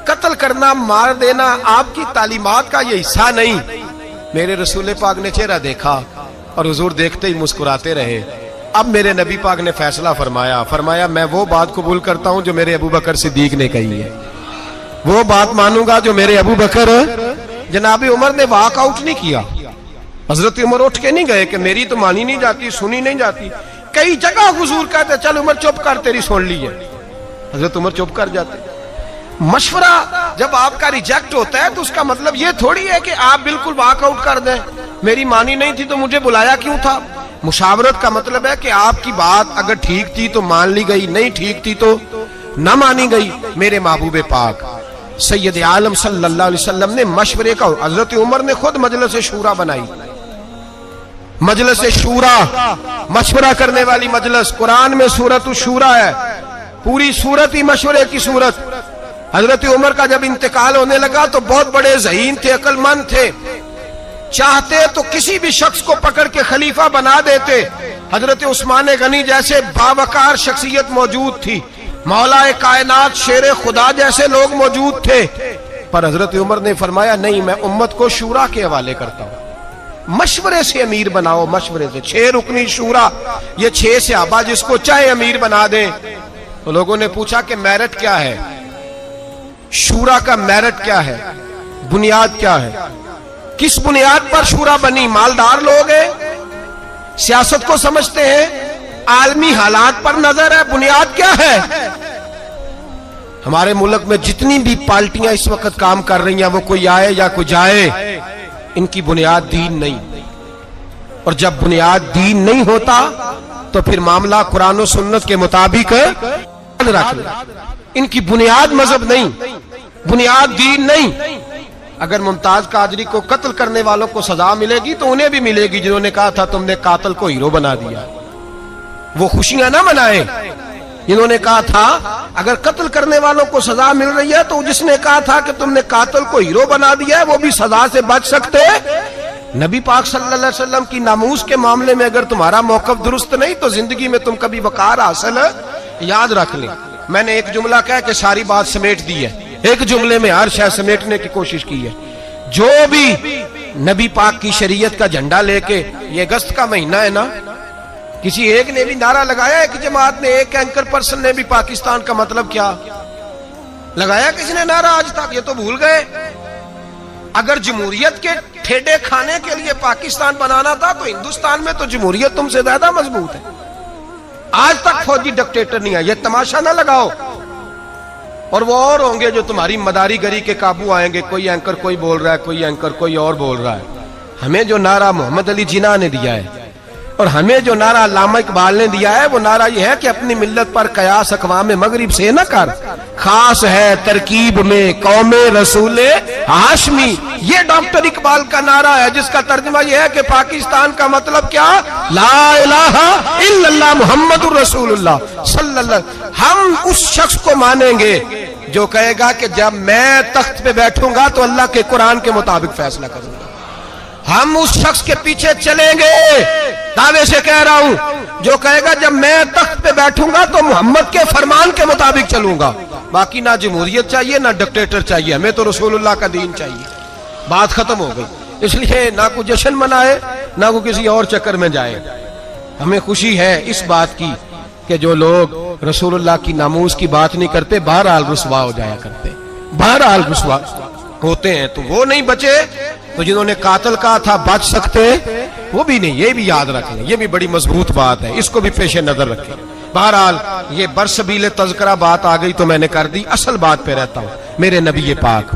قتل کرنا، مار دینا آپ کی تعلیمات کا یہ حصہ نہیں۔ میرے رسول پاک نے چہرہ دیکھا اور حضور دیکھتے ہی مسکراتے رہے۔ اب میرے نبی پاک نے فیصلہ فرمایا میں وہ بات قبول کرتا ہوں جو میرے ابو بکر صدیق نے کہی ہے، وہ بات مانوں گا جو میرے ابو بکر۔ جناب عمر نے واک آؤٹ نہیں کیا، حضرت عمر اٹھ کے نہیں گئے کہ میری تو مانی نہیں جاتی، سنی نہیں جاتی۔ کئی جگہ حضور کہتے چل عمر چپ کر، تیری سن لی ہے، حضرت عمر چپ کر جاتے۔ مشورہ جب آپ کا ریجیکٹ ہوتا ہے تو اس کا مطلب یہ تھوڑی ہے کہ آپ بالکل واک آؤٹ کر دیں، میری مانی نہیں تھی تو مجھے بلایا کیوں تھا۔ مشاورت کا مطلب ہے کہ آپ کی بات اگر ٹھیک تھی تو مان لی گئی، نہیں ٹھیک تھی تو نہ مانی گئی۔ میرے محبوب پاک سید عالم صلی اللہ علیہ وسلم نے مشورے کا، حضرت عمر نے خود مجلس شورا بنائی، مجلس شورا، مشورہ کرنے والی مجلس۔ قرآن میں سورۃ الشورا ہے، پوری سورت ہی مشورے کی سورت۔ حضرت عمر کا جب انتقال ہونے لگا تو بہت بڑے ذہین تھے، عقل مند تھے، چاہتے تو کسی بھی شخص کو پکڑ کے خلیفہ بنا دیتے۔ حضرت عثمان غنی جیسے باوقار شخصیت موجود تھی، مولا کائنات شیر خدا جیسے لوگ موجود تھے، پر حضرت عمر نے فرمایا نہیں، میں امت کو شورا کے حوالے کرتا ہوں، مشورے سے امیر بناؤ، مشورے سے۔ 6 رکنی شورا، یہ 6 صحابہ جس کو چاہے امیر بنا دیں۔ تو لوگوں نے پوچھا کہ میرٹ کیا ہے، شورا کا میرٹ کیا ہے، بنیاد کیا ہے، کس بنیاد پر شورا بنی؟ مالدار لوگ ہیں، سیاست کو سمجھتے ہیں، عالمی حالات پر نظر ہے، بنیاد کیا ہے؟ ہمارے ملک میں جتنی بھی پارٹیاں اس وقت کام کر رہی ہیں، وہ کوئی آئے یا کوئی جائے، ان کی بنیاد دین نہیں، اور جب بنیاد دین نہیں ہوتا تو پھر معاملہ قرآن و سنت کے مطابق رکھ لیں۔ ان کی بنیاد مذہب نہیں، بنیاد دین نہیں۔ اگر ممتاز قادری کو قتل کرنے والوں کو سزا ملے گی تو انہیں بھی ملے گی جنہوں نے کہا تھا تم نے قاتل کو ہیرو بنا دیا، وہ خوشیاں نہ منائیں۔ جنہوں نے کہا تھا اگر قتل کرنے والوں کو سزا مل رہی ہے تو جس نے کہا تھا کہ تم نے قاتل کو ہیرو بنا دیا ہے وہ بھی سزا سے بچ سکتے۔ نبی پاک صلی اللہ علیہ وسلم کی ناموس کے معاملے میں اگر تمہارا موقف درست نہیں تو زندگی میں تم کبھی وقار حاصل یاد رکھ لیں۔ میں نے ایک جملہ کہا کہ ساری بات سمیٹ دی ہے، ایک جملے میں ہر شے سمیٹنے کی کوشش کی ہے۔ جو بھی نبی پاک کی شریعت کا جھنڈا لے کے، یہ اگست کا مہینہ ہے نا، کسی ایک نے بھی نعرہ لگایا ہے کہ جماعت نے، ایک اینکر پرسن نے بھی پاکستان کا مطلب کیا لگایا کسی نے نعرہ آج تک؟ یہ تو بھول گئے۔ اگر جمہوریت کے ٹھیڈے کھانے کے لیے پاکستان بنانا تھا تو ہندوستان میں تو جمہوریت تم سے زیادہ مضبوط ہے، آج تک فوجی ڈکٹیٹر نہیں ہے۔ یہ تماشا نہ لگاؤ، اور وہ اور ہوں گے جو تمہاری مداری گری کے قابو آئیں گے، کوئی اینکر کوئی بول رہا ہے، کوئی اینکر کوئی اور بول رہا ہے۔ ہمیں جو نعرہ محمد علی جناح نے دیا ہے اور ہمیں جو نعرہ علامہ اقبال نے دیا ہے، وہ نعرہ یہ ہے کہ اپنی ملت پر قیاس اقوام مغرب سے نہ کر، خاص ہے ترکیب میں قوم رسول ہاشمی۔ یہ ڈاکٹر اقبال کا نعرہ ہے جس کا ترجمہ یہ ہے کہ پاکستان کا مطلب کیا؟ لا الہ الا اللہ محمد الرسول اللہ صلی اللہ۔ ہم اس شخص کو مانیں گے جو کہے گا کہ جب میں تخت پہ بیٹھوں گا تو اللہ کے قرآن کے مطابق فیصلہ کروں گا۔ ہم اس شخص کے پیچھے چلیں گے، دعوے سے کہہ رہا ہوں، جو کہے گا جب میں تخت پہ بیٹھوں گا تو محمد کے فرمان کے مطابق چلوں گا۔ باقی نہ جمہوریت چاہیے نہ ڈکٹیٹر چاہیے، ہمیں تو رسول اللہ کا دین چاہیے۔ بات ختم ہو گئی۔ اس لیے نہ کوئی جشن منائے نہ کوئی کسی اور چکر میں جائے۔ ہمیں خوشی ہے اس بات کی کہ جو لوگ رسول اللہ کی ناموس کی بات نہیں کرتے بہرحال رسوا ہو جایا کرتے، بہرحال رسوا ہوتے ہیں۔ تو وہ نہیں بچے تو جنہوں نے قاتل کہا تھا بچ سکتے وہ بھی نہیں۔ یہ بھی یاد رکھ لیں، یہ بھی بڑی مضبوط بات ہے، اس کو بھی پیش نظر رکھیں۔ بہرحال یہ برسبیل تذکرہ بات آ گئی تو میں نے کر دی، اصل بات پہ رہتا ہوں۔ میرے نبی پاک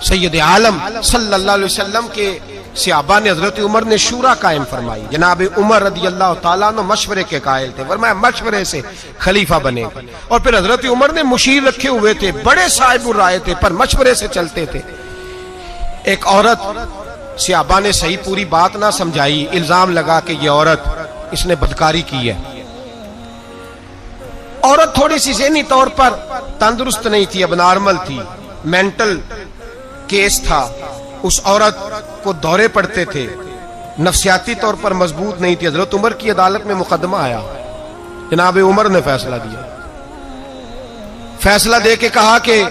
سید عالم صلی اللہ علیہ وسلم کے صحابہ نے، حضرت عمر نے شورا قائم فرمائی۔ جناب عمر رضی اللہ تعالیٰ عنہ مشورے کے قائل تھے، فرمایا مشورے سے خلیفہ بنے گا۔ اور پھر حضرت عمر نے مشیر رکھے ہوئے تھے، بڑے صاحب الرائے تھے، پر مشورے سے چلتے تھے۔ ایک عورت صحابہ نے صحیح پوری بات نہ سمجھائی، الزام لگا کہ یہ عورت اس نے بدکاری کی ہے. عورت تھوڑی سی ذہنی طور پر تندرست نہیں تھی، اب نارمل تھی، مینٹل کیس تھا. اس عورت کو دورے پڑتے تھے، نفسیاتی طور پر مضبوط نہیں تھی. حضرت عمر کی عدالت میں مقدمہ آیا، جناب عمر نے فیصلہ دیا. فیصلہ دے کے کہا کہ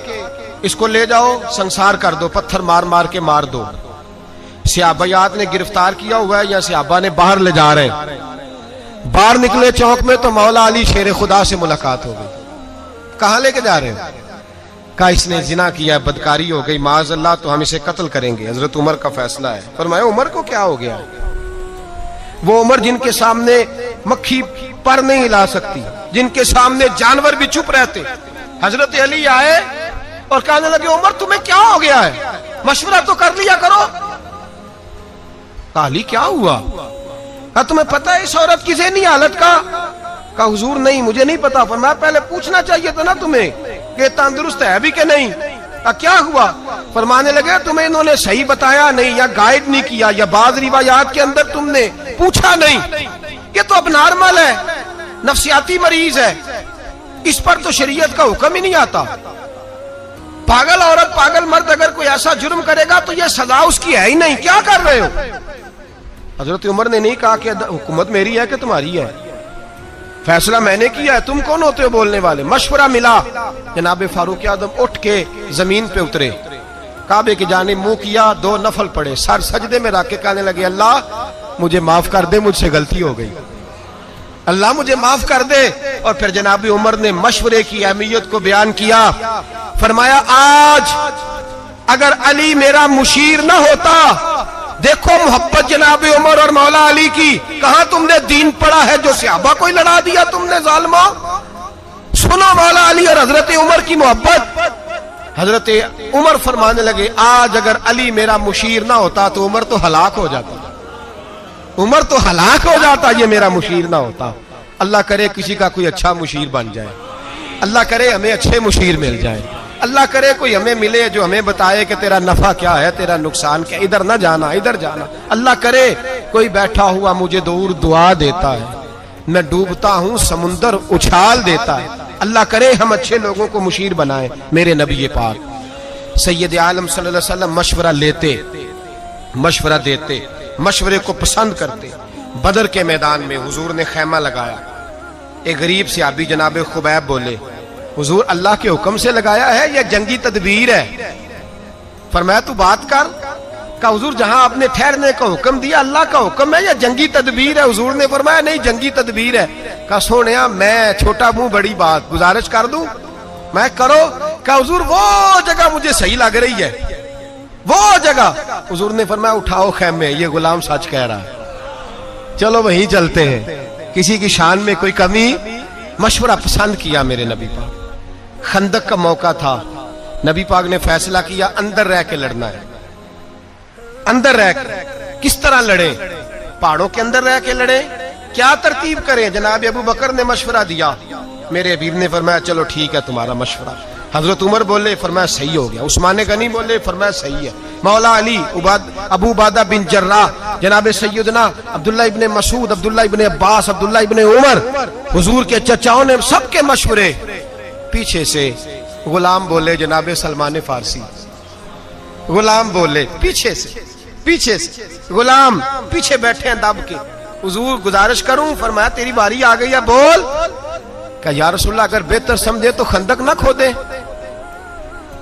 اس کو لے جاؤ، سنسار کر دو، پتھر مار مار کے مار دو. صحابیات نے گرفتار کیا ہوا ہے یا صحابہ نے باہر لے جا رہے ہیں. باہر نکلے چوک میں تو مولا علی شیر خدا سے ملاقات ہو گئی. کہاں لے کے جا رہے ہیں؟ کہا اس نے زنا کیا ہے، بدکاری ہو گئی، معاذ اللہ، تو ہم اسے قتل کریں گے. حضرت عمر کا فیصلہ ہے. فرمایا عمر کو کیا ہو گیا؟ وہ عمر جن کے سامنے مکھی پر نہیں ہلا سکتی، جن کے سامنے جانور بھی چپ رہتے. حضرت علی آئے اور کہنے لگے عمر تمہیں کیا ہو گیا ہے؟ مشورہ تو کر لیا کرو. کہا علی کیا ہوا؟ کہا تمہیں پتہ ہے اس عورت کی ذہنی حالت کا؟ کہا حضور نہیں، مجھے نہیں پتا. فرمایا پہلے پوچھنا چاہیے تھا نا تمہیں کہ تندرست ہے بھی کہ نہیں. کہا کیا ہوا؟ فرمانے لگے تمہیں انہوں نے صحیح بتایا نہیں، یا گائیڈ نہیں کیا، یا بعض روایات کے اندر تم نے پوچھا نہیں. یہ تو اب نارمل ہے، نفسیاتی مریض ہے، اس پر تو شریعت کا حکم ہی نہیں آتا. پاگل عورت پاگل مرد اگر کوئی ایسا جرم کرے گا تو یہ سزا اس کی ہے ہی نہیں. کیا کر رہے ہو؟ حضرت عمر نے نہیں کہا کہ حکومت میری ہے کہ تمہاری ہے، فیصلہ میں نے کیا ہے، تم کون ہوتے ہو بولنے والے؟ مشورہ ملا. جناب فاروق اعظم اٹھ کے زمین پہ اترے، کعبے کی جانب منہ کیا، 2 نفل پڑے، سر سجدے میں رکھ کے کہنے لگے اللہ مجھے معاف کر دے، مجھ سے غلطی ہو گئی، اللہ مجھے معاف کر دے. اور پھر جناب عمر نے مشورے کی اہمیت کو بیان کیا. فرمایا آج اگر علی میرا مشیر نہ ہوتا، دیکھو محبت جناب عمر اور مولا علی کی، کہاں تم نے دین پڑھا ہے جو صحابہ کو ہی لڑا دیا تم نے ظالمہ. سنو مولا علی اور حضرت عمر کی محبت. حضرت عمر فرمانے لگے آج اگر علی میرا مشیر نہ ہوتا تو عمر تو ہلاک ہو جاتا، عمر تو ہلاک ہو جاتا یہ میرا مشیر نہ ہوتا. اللہ کرے کسی کا کوئی اچھا مشیر بن جائے، اللہ کرے ہمیں اچھے مشیر مل جائے، اللہ کرے کوئی ہمیں ملے جو ہمیں بتائے کہ تیرا نفع کیا ہے، تیرا نقصان کیا، ادھر نہ جانا ادھر جانا. اللہ کرے کوئی بیٹھا ہوا مجھے دور دعا دیتا ہے، میں ڈوبتا ہوں سمندر اچھال دیتا ہے. اللہ کرے ہم اچھے لوگوں کو مشیر بنائیں. میرے نبی پاک سید عالم صلی اللہ علیہ وسلم مشورہ لیتے، مشورہ دیتے، مشورے کو پسند کرتے. بدر کے میدان میں حضور نے خیمہ لگایا. ایک غریب صحابی جناب خبیب بولے حضور اللہ کے حکم سے لگایا ہے یا جنگی تدبیر ہے؟ فرمایا تو بات کر. کہا حضور جہاں آپ نے ٹھہرنے کا حکم دیا اللہ کا حکم ہے یا جنگی تدبیر ہے؟ حضور نے فرمایا نہیں جنگی تدبیر ہے. کہا سونیا میں چھوٹا منہ بڑی بات، گزارش کر دوں میں کرو. کہا حضور وہ جگہ مجھے صحیح لگ رہی ہے، وہ جگہ. حضور نے فرمایا اٹھاؤ خیمے، یہ غلام سچ کہہ رہا ہے، چلو وہیں چلتے ہیں، کسی کی شان میں کوئی کمی. مشورہ پسند کیا میرے نبی پاک. خندق کا موقع تھا، نبی پاک نے فیصلہ کیا اندر رہ کے لڑنا ہے. اندر رہ کے کس طرح لڑیں؟ پہاڑوں کے اندر رہ کے لڑیں؟ کیا ترتیب کریں؟ جناب ابو بکر نے مشورہ دیا، میرے حبیب نے فرمایا چلو ٹھیک ہے تمہارا مشورہ. حضرت عمر بولے فرمایا صحیح ہو گیا. عثمان غنی بولے فرمایا صحیح ہے. مولا علی، ابو عبیدہ بن جراح، جناب سیدنا عبداللہ ابن مسعود، عبداللہ ابن عباس، عبداللہ ابن عمر، حضور کے چچاؤں نے سب کے مشورے. پیچھے سے غلام بولے جناب سلمان فارسی، غلام بولے پیچھے سے غلام پیچھے بیٹھے ہیں دب کے. حضور گزارش کروں؟ فرمایا تیری باری آ گئی ہے، بول. کہ یا رسول اللہ اگر بہتر سمجھے تو خندق نہ کھودیں.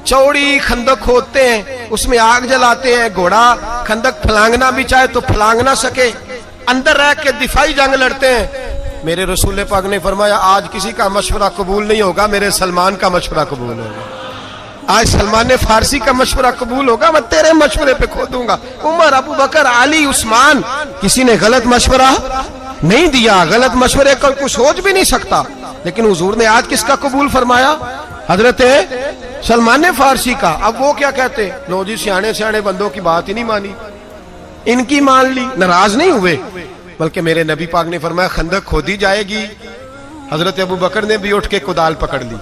چوڑی خندق کھودتے ہیں، اس میں آگ جلاتے ہیں، گھوڑا خندق پھلانگنا بھی چاہے تو پھلانگ نہ سکے، اندر رہ کے دفاعی جنگ لڑتے ہیں. میرے رسول پاک نے فرمایا آج کسی کا مشورہ قبول نہیں ہوگا، میرے سلمان کا مشورہ قبول ہوگا. آج سلمان فارسی کا مشورہ قبول ہوگا، میں تیرے مشورے پہ کھودوں گا. عمر، ابو بکر، علی، عثمان، کسی نے غلط مشورہ نہیں دیا. غلط مشورے کا کوئی سوچ بھی نہیں سکتا. لیکن حضور نے آج کس کا قبول فرمایا؟ حضرت سلمان فارسی کا. اب وہ کیا کہتے؟ لو جی سیانے سیانے بندوں کی بات ہی نہیں مانی، ان کی مان لی. ناراض نہیں ہوئے، بلکہ میرے نبی پاک نے فرمایا خندق کھودی جائے گی. حضرت ابو بکر نے بھی اٹھ کے کدال پکڑ لی،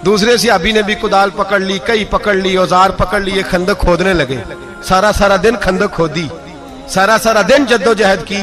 دوسرے صحابی نے بھی کدال پکڑ لی، کئی پکڑ لی، اوزار پکڑ لیے، خندق کھودنے لگے. سارا دن خندق کھودی، سارا دن جد و جہد کی،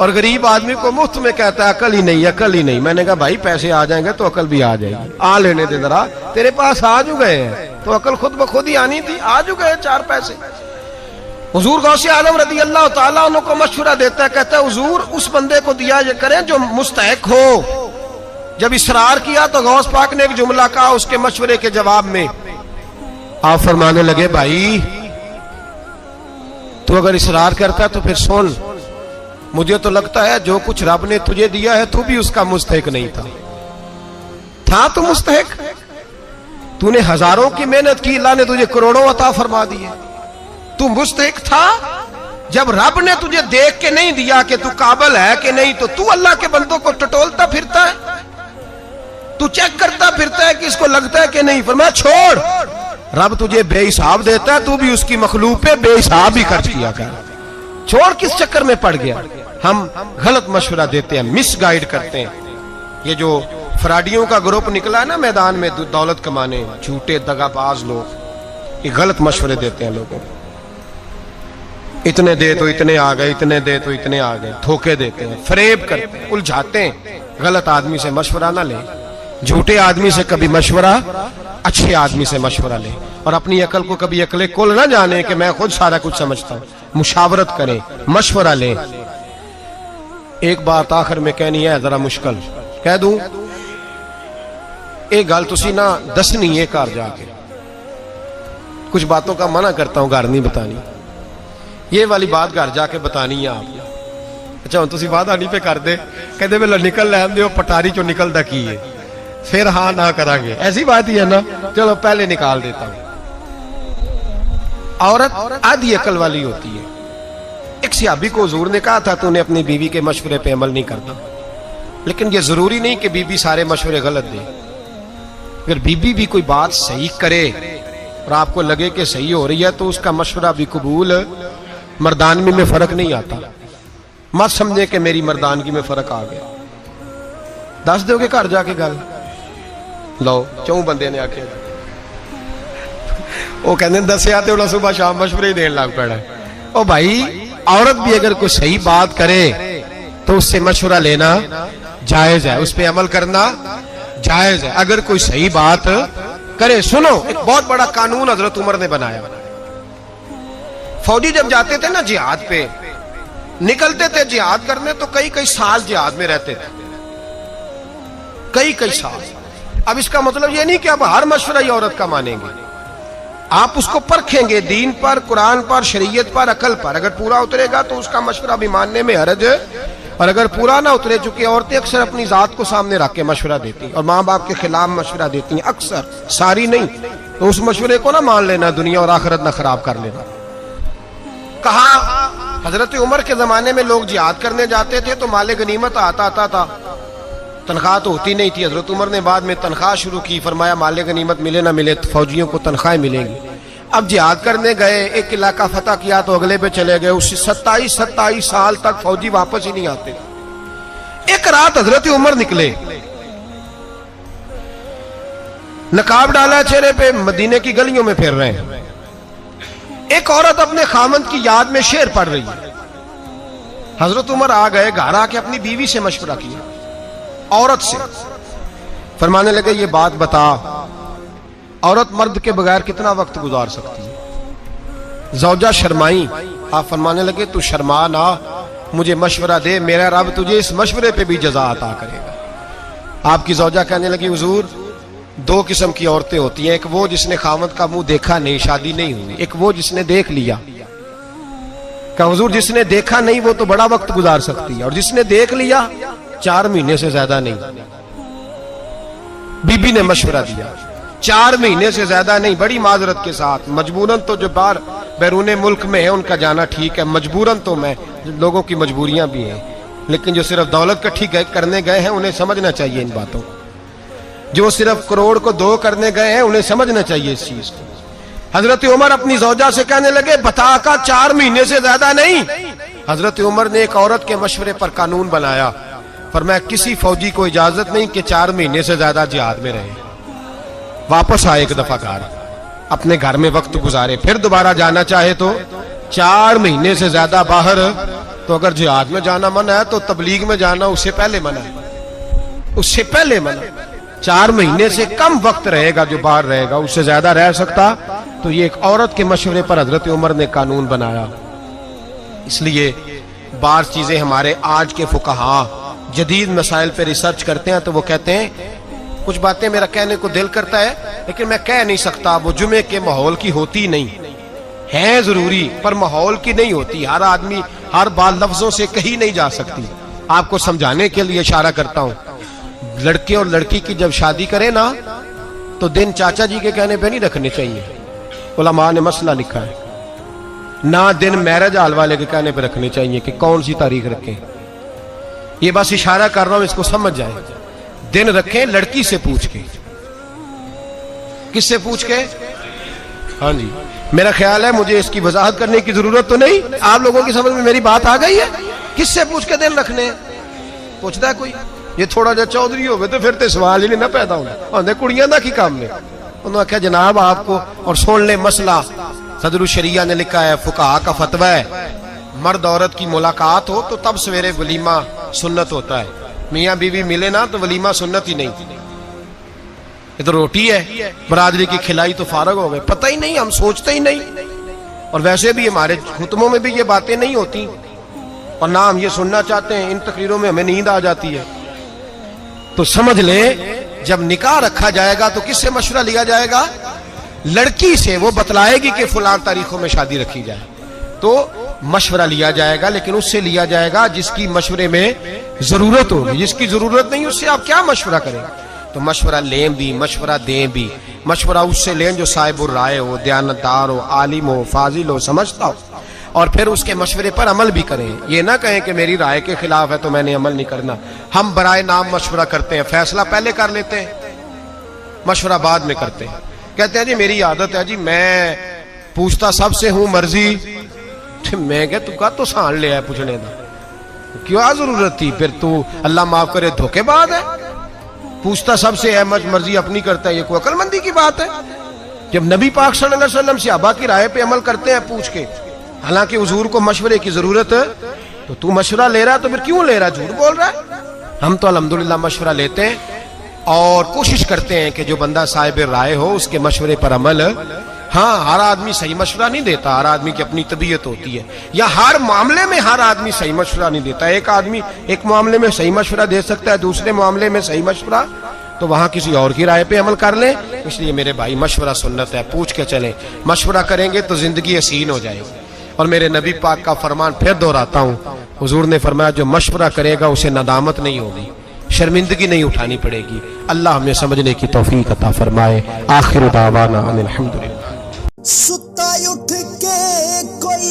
اور غریب آدمی کو مفت میں کہتا ہے عقل ہی نہیں، عقل ہی نہیں۔ میں نے کہا بھائی پیسے آ جائیں گے تو عقل بھی آ جائے گی، آ لینے دے ذرا، تیرے پاس آ جو گئے ہیں تو عقل خود بخود ہی آنی تھی، آ جو گئے 4 پیسے۔ حضور غوث اعظم رضی اللہ تعالیٰ عنہ کو مشورہ دیتا ہے، کہتا ہے حضور اس بندے کو دیا یہ کریں جو مستحق ہو۔ جب اصرار کیا تو غوث پاک نے ایک جملہ کہا اس کے مشورے کے جواب میں، آپ فرمانے لگے بھائی تو اگر اصرار کرتا ہے تو پھر سن، مجھے تو لگتا ہے جو کچھ رب نے تجھے دیا ہے تو بھی اس کا مستحق نہیں تھا تو مستحق، تو نے ہزاروں کی محنت کی، اللہ نے تجھے کروڑوں عطا فرما دیے، تو مستحق تھا۔ جب رب نے تجھے دیکھ کے نہیں دیا کہ تو قابل ہے کہ نہیں تو اللہ کے بندوں کو ٹٹولتا پھرتا ہے، تو چیک کرتا پھرتا ہے کہ اس کو لگتا ہے کہ نہیں۔ فرمایا چھوڑ، رب تجھے بے حساب دیتا ہے، تو بھی اس کی مخلوق پہ بے حساب ہی خرچ کیا کر، چھوڑ کس چکر میں پڑ گیا۔ ہم غلط مشورہ دیتے ہیں، مس گائیڈ کرتے ہیں۔ یہ جو فراڈیوں کا گروپ نکلا نا میدان میں دولت کمانے، جھوٹے دغا باز لوگ، یہ غلط مشورے دیتے ہیں لوگوں کو، اتنے دے تو اتنے آ گئے، اتنے دے تو اتنے آ گئے، دھوکے دیتے ہیں، فریب کرتے ہیں، الجھاتے ہیں۔ غلط آدمی سے مشورہ نہ لیں، جھوٹے آدمی سے کبھی مشورہ، اچھے آدمی سے مشورہ لیں، اور اپنی عقل کو کبھی عقل کل نہ جانے کہ میں خود سارا کچھ سمجھتا ہوں۔ مشاورت کریں، مشورہ لیں۔ ایک بات آخر میں کہنی ہے، ذرا مشکل کہہ دوں، ایک گل تسی نہ دسنی ہے گھر جا کے، کچھ باتوں کا منع کرتا ہوں، گھر نہیں بتانی، یہ والی بات گھر جا کے بتانی ہے آپ۔ اچھا تسی وعدہ نہیں پہ کر دے، کہتے پہلے نکل لین دے، پٹاری چو نکلدا کی ہے، پھر ہاں نہ کریں گے، ایسی بات ہی ہے نا، چلو پہلے نکال دیتا ہوں۔ عورت آدھی عقل والی ہوتی ہے۔ ایک صحابی کو حضور نے کہا تھا تو نے اپنی بیوی کے مشورے پہ عمل نہیں کرتا، لیکن یہ ضروری نہیں کہ بیوی سارے مشورے غلط دے۔ اگر بیوی بھی کوئی بات صحیح کرے اور آپ کو لگے کہ صحیح ہو رہی ہے تو اس کا مشورہ بھی قبول، مردانگی میں فرق نہیں آتا، مت سمجھے کہ میری مردانگی میں فرق آ گیا۔ دس دو گے گھر جا کے گل، لو چوں بندے نے آکھے وہ کہنے دسیا تے انہاں صبح شام مشورے ہی دین لگ پڑا۔ او بھائی عورت بھی اگر کوئی صحیح بات کرے تو اس سے مشورہ لینا جائز ہے، اس پہ عمل کرنا جائز ہے۔ اگر کوئی صحیح بات کرے، سنو ایک بہت بڑا قانون حضرت عمر نے بنایا۔ فوجی جب جاتے تھے نا جہاد پہ، نکلتے تھے جہاد کرنے تو کئی سال جہاد میں رہتے تھے، کئی سال۔ اب اس کا مطلب یہ نہیں کہ اب ہر مشورہ یہ عورت کا مانیں گے، آپ اس کو پرکھیں گے دین پر، قرآن پر، شریعت پر، عقل پر۔ اگر پورا اترے گا تو اس کا مشورہ بھی ماننے میں حرج ہے، اور اگر پورا نہ اترے، چونکہ عورتیں اکثر اپنی ذات کو سامنے رکھ کے مشورہ دیتی ہیں اور ماں باپ کے خلاف مشورہ دیتی ہیں، اکثر، ساری نہیں، تو اس مشورے کو نہ مان لینا، دنیا اور آخرت نہ خراب کر لینا۔ کہا حضرت عمر کے زمانے میں لوگ جہاد کرنے جاتے تھے تو مال غنیمت آتا تھا، تنخواہ تو ہوتی نہیں تھی۔ حضرت عمر نے بعد میں تنخواہ شروع کی، فرمایا مال غنیمت ملے نہ ملے فوجیوں کو تنخواہیں ملیں گی۔ اب جہاد کرنے گئے، ایک علاقہ فتح کیا تو اگلے پہ چلے گئے، اس 27 سال تک فوجی واپس ہی نہیں آتے۔ ایک رات حضرت عمر نکلے، نقاب ڈالا چہرے پہ، مدینے کی گلیوں میں پھر رہے ہیں۔ ایک عورت اپنے خامند کی یاد میں شعر پڑھ رہی ہے۔ حضرت عمر آ گئے، گھر آ کے اپنی بیوی سے مشورہ کیا، عورت سے، فرمانے لگے یہ بات بتا، عورت مرد کے بغیر کتنا وقت گزار سکتی ہے؟ زوجہ شرمائی، آپ فرمانے لگے تو شرما نہ، مجھے مشورہ دے، میرا رب تجھے اس مشورے پہ بھی جزا عطا کرے گا۔ آپ کی زوجہ کہنے لگی حضور 2 قسم کی عورتیں ہوتی ہیں، ایک وہ جس نے خامد کا منہ دیکھا نہیں، شادی نہیں ہوئی، ایک وہ جس نے دیکھ لیا۔ کہ حضور جس نے دیکھا نہیں وہ تو بڑا وقت گزار سکتی ہے، اور جس نے دیکھ لیا 4 مہینے سے زیادہ نہیں۔ بی بی نے مشورہ دیا 4 مہینے سے زیادہ نہیں، بڑی معذرت کے ساتھ، مجبوراً تو جو باہر بیرون ملک میں ہے ان کا جانا ٹھیک ہے، مجبوراً تو میں، لوگوں کی مجبوریاں بھی ہیں، لیکن جو صرف دولت کٹھی کرنے گئے ہیں انہیں سمجھنا چاہیے ان باتوں کو، جو صرف کروڑ کو 2 کرنے گئے ہیں انہیں سمجھنا چاہیے اس چیز کو۔ حضرت عمر اپنی زوجہ سے کہنے لگے بتا کا 4 مہینے سے زیادہ نہیں۔ حضرت عمر نے ایک عورت کے مشورے پر قانون بنایا، فرمایا کسی فوجی کو اجازت نہیں کہ 4 مہینے سے زیادہ جہاد میں رہے، واپس آئے ایک دفعہ گھر، اپنے گھر میں وقت گزارے، پھر دوبارہ جانا چاہے تو 4 مہینے سے زیادہ باہر تو اگر جہاد میں جانا منع ہے تو تبلیغ میں جانا اس سے پہلے منع ہے، اس سے پہلے منع۔ 4 مہینے سے کم وقت رہے گا جو باہر رہے گا، اس سے زیادہ رہ سکتا تو یہ ایک عورت کے مشورے پر حضرت عمر نے قانون بنایا۔ اس لیے بعض چیزیں ہمارے آج کے فقہا جدید مسائل پہ ریسرچ کرتے ہیں تو وہ کہتے ہیں کچھ باتیں میرا کہنے کو دل کرتا ہے لیکن میں کہہ نہیں سکتا، وہ جمعے کے ماحول کی ہوتی نہیں ہے، ضروری پر ماحول کی نہیں ہوتی، ہر آدمی ہر بات لفظوں سے کہی نہیں جا سکتی۔ آپ کو سمجھانے کے لیے اشارہ کرتا ہوں، لڑکے اور لڑکی کی جب شادی کرے نا تو دن چاچا جی کے کہنے پہ نہیں رکھنے چاہیے، علماء نے مسئلہ لکھا ہے، نہ دن میرج ہال والے کے کہنے پہ رکھنے چاہیے کہ کون سی تاریخ رکھیں۔ یہ بس اشارہ کر رہا ہوں، اس کو سمجھ جائیں۔ دن رکھیں لڑکی سے پوچھ کے۔ کس سے پوچھ کے؟ ہاں جی، میرا خیال ہے مجھے اس کی وضاحت کرنے کی ضرورت تو نہیں، آپ لوگوں کی سمجھ میں میری بات آ گئی ہے۔ کس سے پوچھ کے دن رکھنے؟ پوچھتا ہے کوئی؟ یہ تھوڑا جا چودھری ہوئے تو پھر تے سوال ہی نہیں نہ پیدا ہونا، آندے کڑیاں دا کی کام نے۔ انہوں نے کہا جناب آپ کو، اور سن لیں مسئلہ صدر الشریعہ نے لکھا ہے، فقہا کا فتویٰ ہے، مرد عورت کی ملاقات ہو تو تب سویرے ولیمہ سنت ہوتا ہے، میاں بیوی ملے نا تو ولیمہ سنت ہی نہیں، یہ تو روٹی ہے برادری کی کھلائی تو فارغ ہو گئے، پتہ ہی نہیں، ہم سوچتے ہی نہیں، اور ویسے بھی ہمارے خطبوں میں بھی یہ باتیں نہیں ہوتی اور نہ ہم یہ سننا چاہتے ہیں، ان تقریروں میں ہمیں نیند آ جاتی ہے۔ تو سمجھ لیں جب نکاح رکھا جائے گا تو کس سے مشورہ لیا جائے گا؟ لڑکی سے، وہ بتلائے گی کہ فلاں تاریخوں میں شادی رکھی جائے تو مشورہ لیا جائے گا، لیکن اس سے لیا جائے گا جس کی مشورے میں ضرورت ہوگی، جس کی ضرورت نہیں اس سے آپ کیا مشورہ کریں؟ تو مشورہ لیں بھی، مشورہ دیں بھی، مشورہ اس سے لیں جو صاحب الرائے ہو، دیانتدار ہو، عالم ہو، فاضل ہو، سمجھتا ہو، اور پھر اس کے مشورے پر عمل بھی کریں۔ یہ نہ کہیں کہ میری رائے کے خلاف ہے تو میں نے عمل نہیں کرنا۔ ہم برائے نام مشورہ کرتے ہیں، فیصلہ پہلے کر لیتے ہیں، مشورہ بعد میں کرتے ہیں۔ کہتے ہیں جی میری عادت ہے جی میں پوچھتا سب سے ہوں مرضی، میں کہ تو کا تو سان لیا ہے پوچھنے دا، کیا ضرورت تھی؟ پھر تو اللہ معاف کرے دھوکے بعد ہے، پوچھتا سب سے ہے مرضی اپنی کرتا ہے، یہ کوئی عقل مندی کی بات ہے؟ جب نبی پاک صلی اللہ علیہ وسلم صحابہ کی رائے پہ عمل کرتے ہیں پوچھ کے، حالانکہ حضور کو مشورے کی ضرورت ہے، تو مشورہ لے رہا ہے تو پھر کیوں لے رہا ہے؟ جھوٹ بول رہا ہے۔ ہم تو الحمدللہ مشورہ لیتے ہیں اور کوشش کرتے ہیں کہ جو بندہ صاحب رائے ہو اس کے مشورے پر عمل۔ ہاں ہر آدمی صحیح مشورہ نہیں دیتا، ہر آدمی کی اپنی طبیعت ہوتی ہے، یا ہر معاملے میں ہر آدمی صحیح مشورہ نہیں دیتا۔ ایک آدمی ایک معاملے میں صحیح مشورہ دے سکتا ہے، دوسرے معاملے میں صحیح مشورہ، تو وہاں کسی اور کی رائے پہ عمل کر لیں۔ اس لیے میرے بھائی مشورہ سنت ہے، پوچھ کے چلیں، مشورہ کریں گے تو زندگی حسین ہو جائے گی۔ اور میرے نبی پاک کا فرمان پھر دہراتا ہوں، حضور نے فرمایا جو مشورہ کرے گا اسے ندامت نہیں ہوگی، شرمندگی نہیں اٹھانی پڑے گی۔ اللہ ہمیں سمجھنے کی توفیق عطا فرمائے۔ آخر دعوانا ان الحمدللہ۔
ستا اٹھ کے کوئی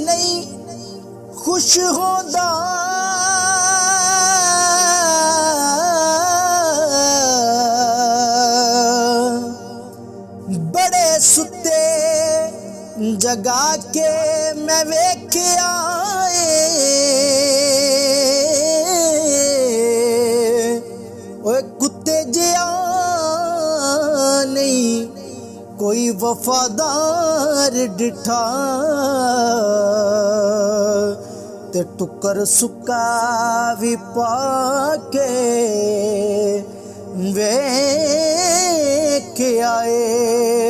نہیں خوش ہوندا، بڑے ستے جگا کے میں ویکھیا کتے جیا نہیں کوئی وفادار ڈٹھا، تے ٹکر سکا بھی پا کے ویکھ آئے۔